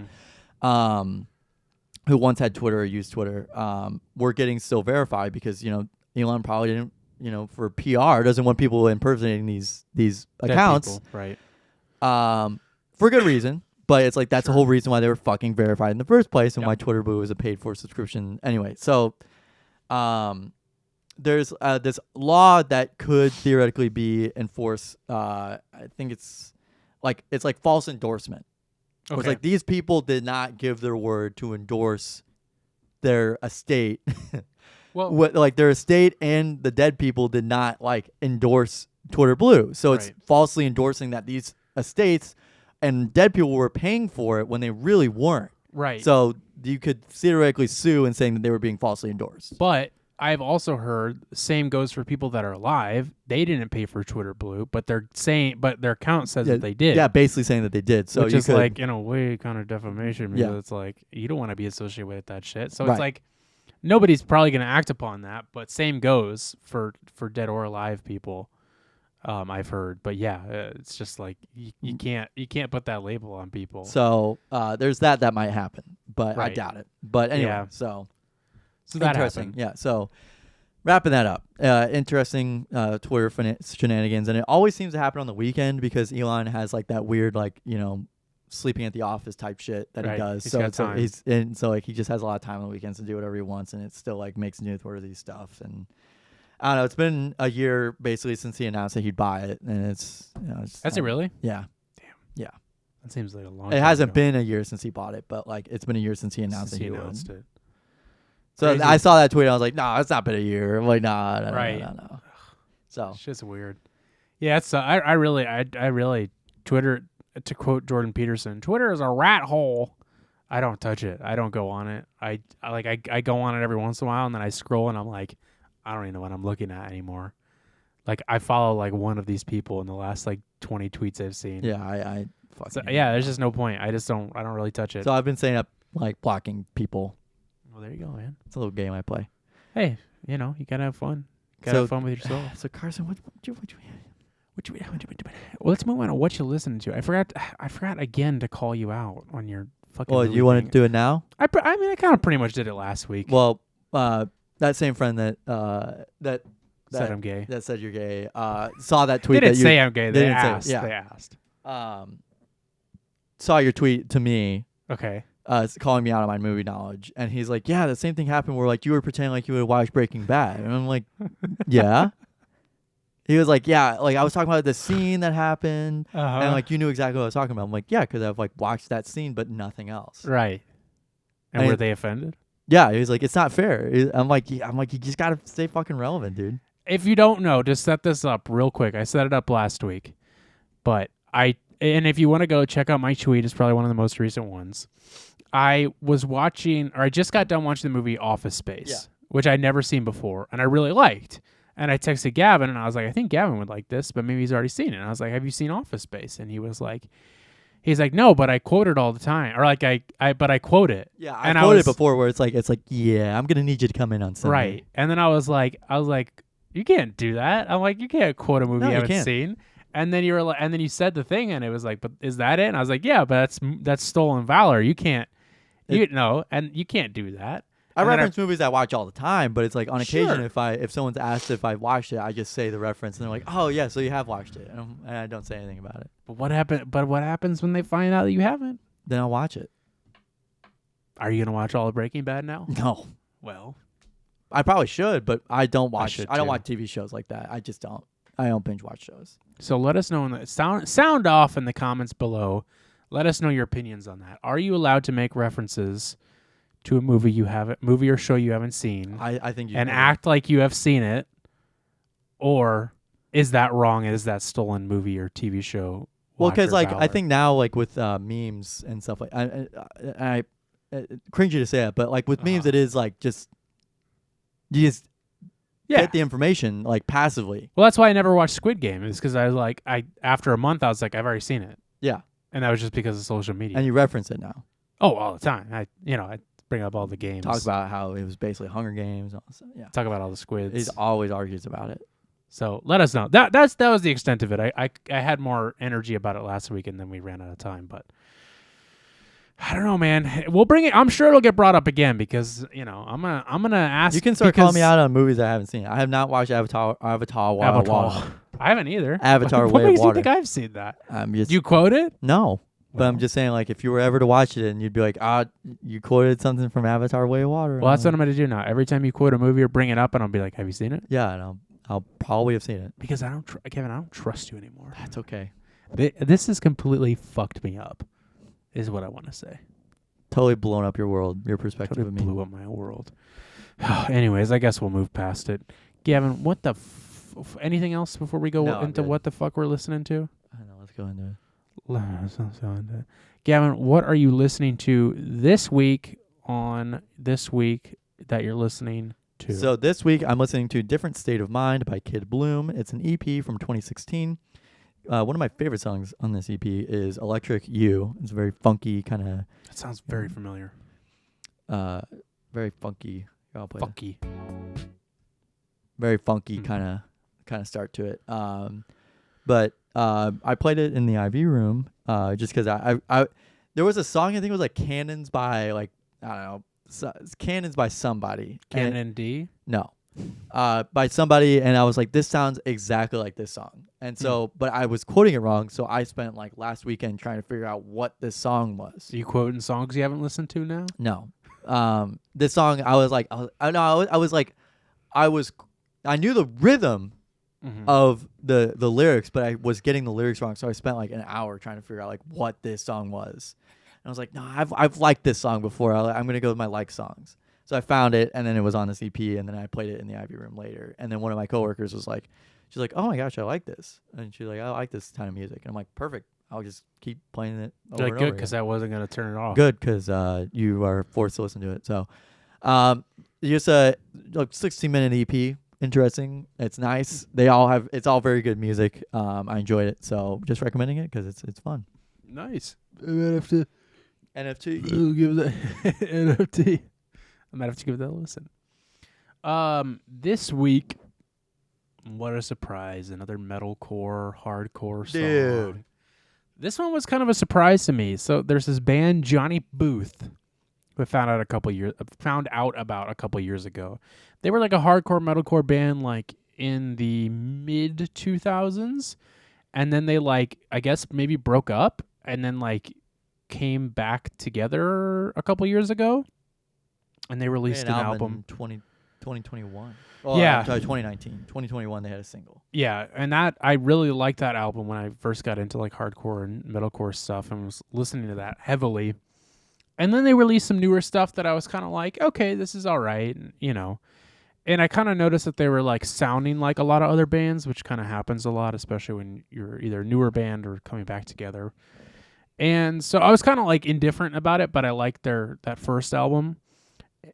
who once had Twitter or used Twitter, were getting still verified because Elon probably didn't for PR doesn't want people impersonating these accounts, right? For good reason. But it's like that's the whole reason why they were fucking verified in the first place and why Twitter Blue was a paid for subscription anyway. So there's this law that could theoretically be enforced. I think it's like false endorsement. Okay. It's like these people did not give their word to endorse their estate. Well, like their estate and the dead people did not like endorse Twitter Blue. So it's falsely endorsing that these estates and dead people were paying for it when they really weren't. Right. So you could theoretically sue and saying that they were being falsely endorsed. But I've also heard same goes for people that are alive. They didn't pay for Twitter Blue, but their account says that they did. Yeah, basically saying that they did. So which is like in a way kind of defamation because it's like you don't want to be associated with that shit. So it's like nobody's probably going to act upon that, but same goes for dead or alive people. I've heard, but it's just like you can't put that label on people. So there's that might happen, but I Right. doubt it. But anyway, Yeah. so that interesting. happened. Yeah. So wrapping that up, interesting Twitter shenanigans, and it always seems to happen on the weekend because Elon has like that weird like sleeping at the office type shit that he Right. does. He's So got it's like, time. he just has a lot of time on the weekends to do whatever he wants, and it still like makes newsworthy stuff. And I don't know. It's been a year basically since he announced that he'd buy it, and it's That's it, really? Yeah. That seems like a long. It time hasn't ago. been a year since he bought it, but like it's been a year since he announced Since that he he announced would. it. So Crazy. I saw that tweet. And I was like, "No, it's not been a year." I'm like, "No, Right. no." So It's just weird. Yeah, it's I really Twitter, to quote Jordan Peterson, Twitter is a rat hole. I don't touch it. I don't go on it. I go on it every once in a while, and then I scroll and I'm like, I don't even know what I'm looking at anymore. Like I follow like one of these people in the last like 20 tweets I've seen. yeah, I fucking So, yeah, there's just no point. I don't really touch it. So I've been saying up like blocking people. Well, there you go, man. It's a little game I play. Hey, you gotta have fun. Gotta have fun with yourself. So Carson, what you Well, let's move on to what you're listening to. I forgot again to call you out on your fucking. Well, movie you want thing. to do it now? I mean, I kind of pretty much did it last week. Well, that same friend that Said I'm gay. that said you're gay saw that They tweet. didn't that you, say I'm gay. They didn't say- asked. yeah. They asked. Saw your tweet to me. Okay. Calling me out on my movie knowledge, and he's like, "Yeah, the same thing happened where like you were pretending like you would watch Breaking Bad," and I'm like, "Yeah." He was like, "Yeah, like I was talking about the scene that happened, and like you knew exactly what I was talking about." I'm like, "Yeah, because I've like watched that scene, but nothing else." Right. And And were it- they offended? Yeah, he was like, "It's not fair." I'm like, you just gotta stay fucking relevant, dude. If you don't know, just set this up real quick. I set it up last week, but and if you want to go check out my tweet, it's probably one of the most recent ones. I just got done watching the movie Office Space, which I'd never seen before, and I really liked. And I texted Gavin, and I was like, I think Gavin would like this, but maybe he's already seen it. And I was like, have you seen Office Space? And he's like, no, but I quote it all the time, or like but I quote it. Yeah, And I I quoted was- it before where it's like, yeah, I'm gonna need you to come in on Sunday. Right. And then I was like, you can't do that. I'm like, you can't quote a movie No, you you haven't can't. seen. And then and then you said the thing, and it was like, but is that it? And I was like, yeah, but that's stolen valor. You can't, and you can't do that. I And then reference movies I watch all the time, but it's like on occasion Sure. if someone's asked if I watched it, I just say the reference, and they're like, "Oh yeah, so you have watched it," and I don't say anything about it. But what happens when they find out that you haven't? Then I'll watch it. Are you gonna watch all of Breaking Bad now? No, Well, I probably should, but I don't watch. should I don't too. watch TV shows like that. I just don't. I don't binge watch shows. so let us know in the sound off in the comments below. Let us know your opinions on that. Are you allowed to make references to a movie or show you haven't seen, I think you and can. act like you have seen it, or is that wrong? Is that stolen movie or TV show? Well, because because like I think now like with memes and stuff like I cringy to say it, but like with memes, it is like just you just get the information like passively. Well, that's why I never watched Squid Game. Is because I was like, after a month, I was like, I've already seen it, Yeah, and that was just because of social media. and you reference it now. Oh, all the time. I bring up all the games. Talk about how it was basically Hunger Games. Yeah, Talk about all the squids. he always argues about it. So let us know. That was the extent of it. I had more energy about it last week, and then we ran out of time. But I don't know, man. We'll bring it. I'm sure it'll get brought up again because I'm gonna ask. You can start calling me because- out on movies I haven't seen. I have not watched Avatar. Avatar. I haven't either. Avatar What Way of makes you Water. think I've seen that? Just, You quote it? no, but I'm Well. just saying like if you were ever to watch it and you'd be like, you quoted something from Avatar Way of Water. Well, that's what I'm gonna do now. Every time you quote a movie or bring it up, and I'll be like, "Have you seen it?" Yeah, and I'll probably have seen it. Because I don't, Kevin. I don't trust you anymore. That's okay. This has completely fucked me up. Is what I want to say. Totally blown up your world, your perspective Totally of me. blew up my world. Anyways, I guess we'll move past it. Gavin, what the anything else before we go No, I'm into good. what the fuck we're listening to? I know. Let's go into it. Gavin, what are you listening to this week that you're listening to? So this week I'm listening to "Different State of Mind" by Kid Bloom. It's an EP from 2016. One of my favorite songs on this EP is "Electric You." It's a very funky kind of, that sounds very familiar. very funky. I'll play it. Funky. Very funky kind of start to it. But I played it in the IV room just because I there was a song I think it was like "Cannons" by like I don't know. Cannon's by somebody. Canon D? No. By somebody, and I was like, this sounds exactly like this song. And so, but I was quoting it wrong, so I spent like last weekend trying to figure out what this song was. Are you quoting songs you haven't listened to now? No. This song, I knew the rhythm of the lyrics, but I was getting the lyrics wrong, so I spent like an hour trying to figure out like what this song was. And I was like, no, I've liked this song before. I'm gonna go with my like songs. So I found it, and then it was on this EP, and then I played it in the Ivy Room later. And then one of my coworkers was like, she's like, oh my gosh, I like this. And she's like, I like this kind of music. And I'm like, perfect. I'll just keep playing it over like, and good, over because again. I wasn't going to turn it off. Good, because you are forced to listen to it. So just a 60-minute EP. Interesting. It's nice. It's all very good music. I enjoyed it. So just recommending it because it's fun. Nice. I might have to NFT. give that NFT. I might have to give that a listen. This week, what a surprise! Another metalcore, hardcore song. Dude. This one was kind of a surprise to me. So there's this band, Johnny Booth, who I found out about a couple years ago. They were like a hardcore metalcore band, like in the mid 2000s, and then they like I guess maybe broke up, and then like came back together a couple years ago. And they released an album 2021. Yeah. I'm sorry, 2019. 2021 they had a single. Yeah, and that I really liked that album when I first got into like hardcore and metalcore stuff and was listening to that heavily. And then they released some newer stuff that I was kind of like, okay, this is all right, and, And I kind of noticed that they were like sounding like a lot of other bands, which kind of happens a lot, especially when you're either a newer band or coming back together. And so I was kind of like indifferent about it, but I liked that first album.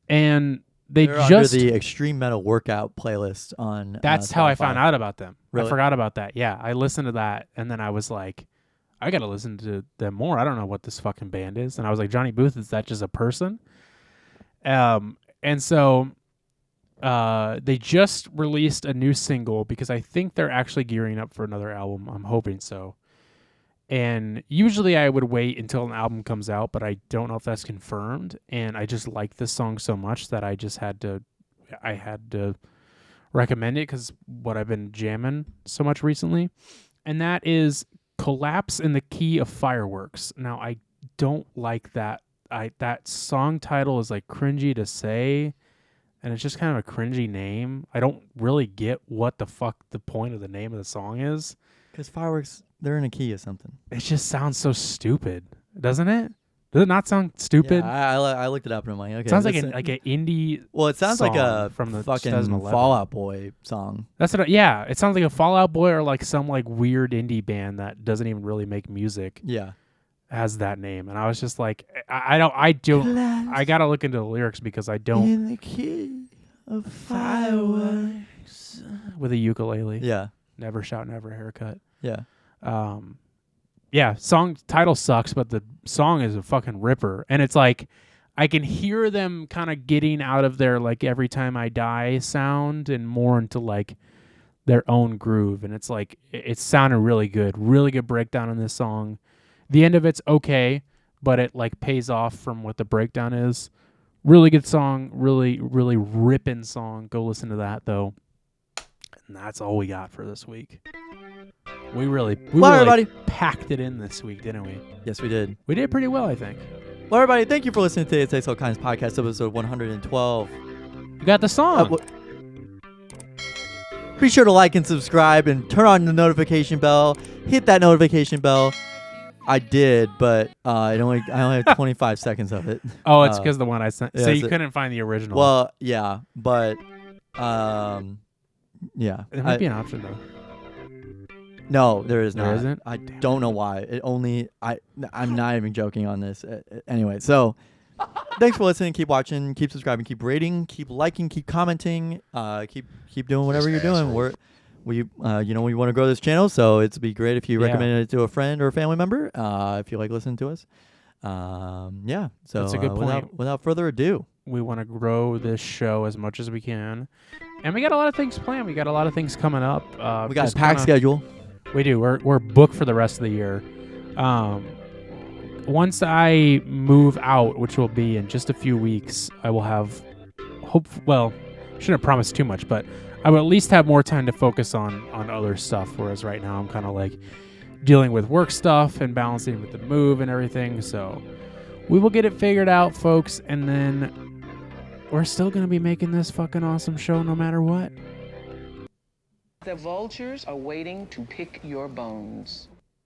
And they're under the Extreme Metal Workout playlist on That's how I found out about them. Really? I forgot about that. Yeah, I listened to that, and then I was like, I got to listen to them more. I don't know what this fucking band is. And I was like, Johnny Booth, is that just a person? And so they just released a new single because I think they're actually gearing up for another album. I'm hoping so. And usually I would wait until an album comes out, but I don't know if that's confirmed. And I just like this song so much that I had to recommend it because what I've been jamming so much recently. And that is Collapse in the Key of Fireworks. Now, I don't like that. That song title is like cringy to say, and it's just kind of a cringy name. I don't really get what the fuck the point of the name of the song is. Because fireworks, they're in a key or something. It just sounds so stupid, doesn't it? Does it not sound stupid? Yeah, I looked it up and I'm like, okay. It sounds like an indie. Well, it sounds like a from the fucking 2011. Fall Out Boy song. That's what. Yeah, it sounds like a Fall Out Boy or like some like weird indie band that doesn't even really make music. Yeah, has that name, and I was just like, I don't. I gotta look into the lyrics because I don't. In the key of fireworks with a ukulele. Yeah. Never shout, never haircut. Yeah. Yeah, song title sucks, but the song is a fucking ripper. And it's like, I can hear them kind of getting out of their, like, Every Time I Die sound and more into, like, their own groove. And it's like, it sounded really good. Really good breakdown in this song. The end of it's okay, but it, like, pays off from what the breakdown is. Really good song. Really, really ripping song. Go listen to that, though. And that's all we got for this week. We really packed it in this week, didn't we? Yes, we did. We did pretty well, I think. Well, everybody, thank you for listening to today's All Kinds podcast, episode 112. You got the song. Be sure to like and subscribe and turn on the notification bell. Hit that notification bell. I did, but I only had 25 seconds of it. Oh, it's because the one I sent. Yeah, so you couldn't find the original. Well, yeah, but yeah. There might be an option though. No, there is not. There isn't? I don't know why. I'm not even joking on this. Anyway, so thanks for listening. Keep watching. Keep subscribing. Keep rating. Keep liking. Keep commenting. Keep doing whatever you're doing. We want to grow this channel, so it'd be great if you recommended it to a friend or a family member. If you like listening to us. Yeah. So that's a good point. Without further ado, we want to grow this show as much as we can, and we got a lot of things planned. We got a lot of things coming up. We got a packed schedule. We do. We're booked for the rest of the year. once I move out, which will be in just a few weeks, I will have shouldn't promise too much, but I will at least have more time to focus on other stuff. Whereas right now I'm kind of like dealing with work stuff and balancing with the move and everything. So we will get it figured out, folks. And then we're still going to be making this fucking awesome show no matter what. The vultures are waiting to pick your bones.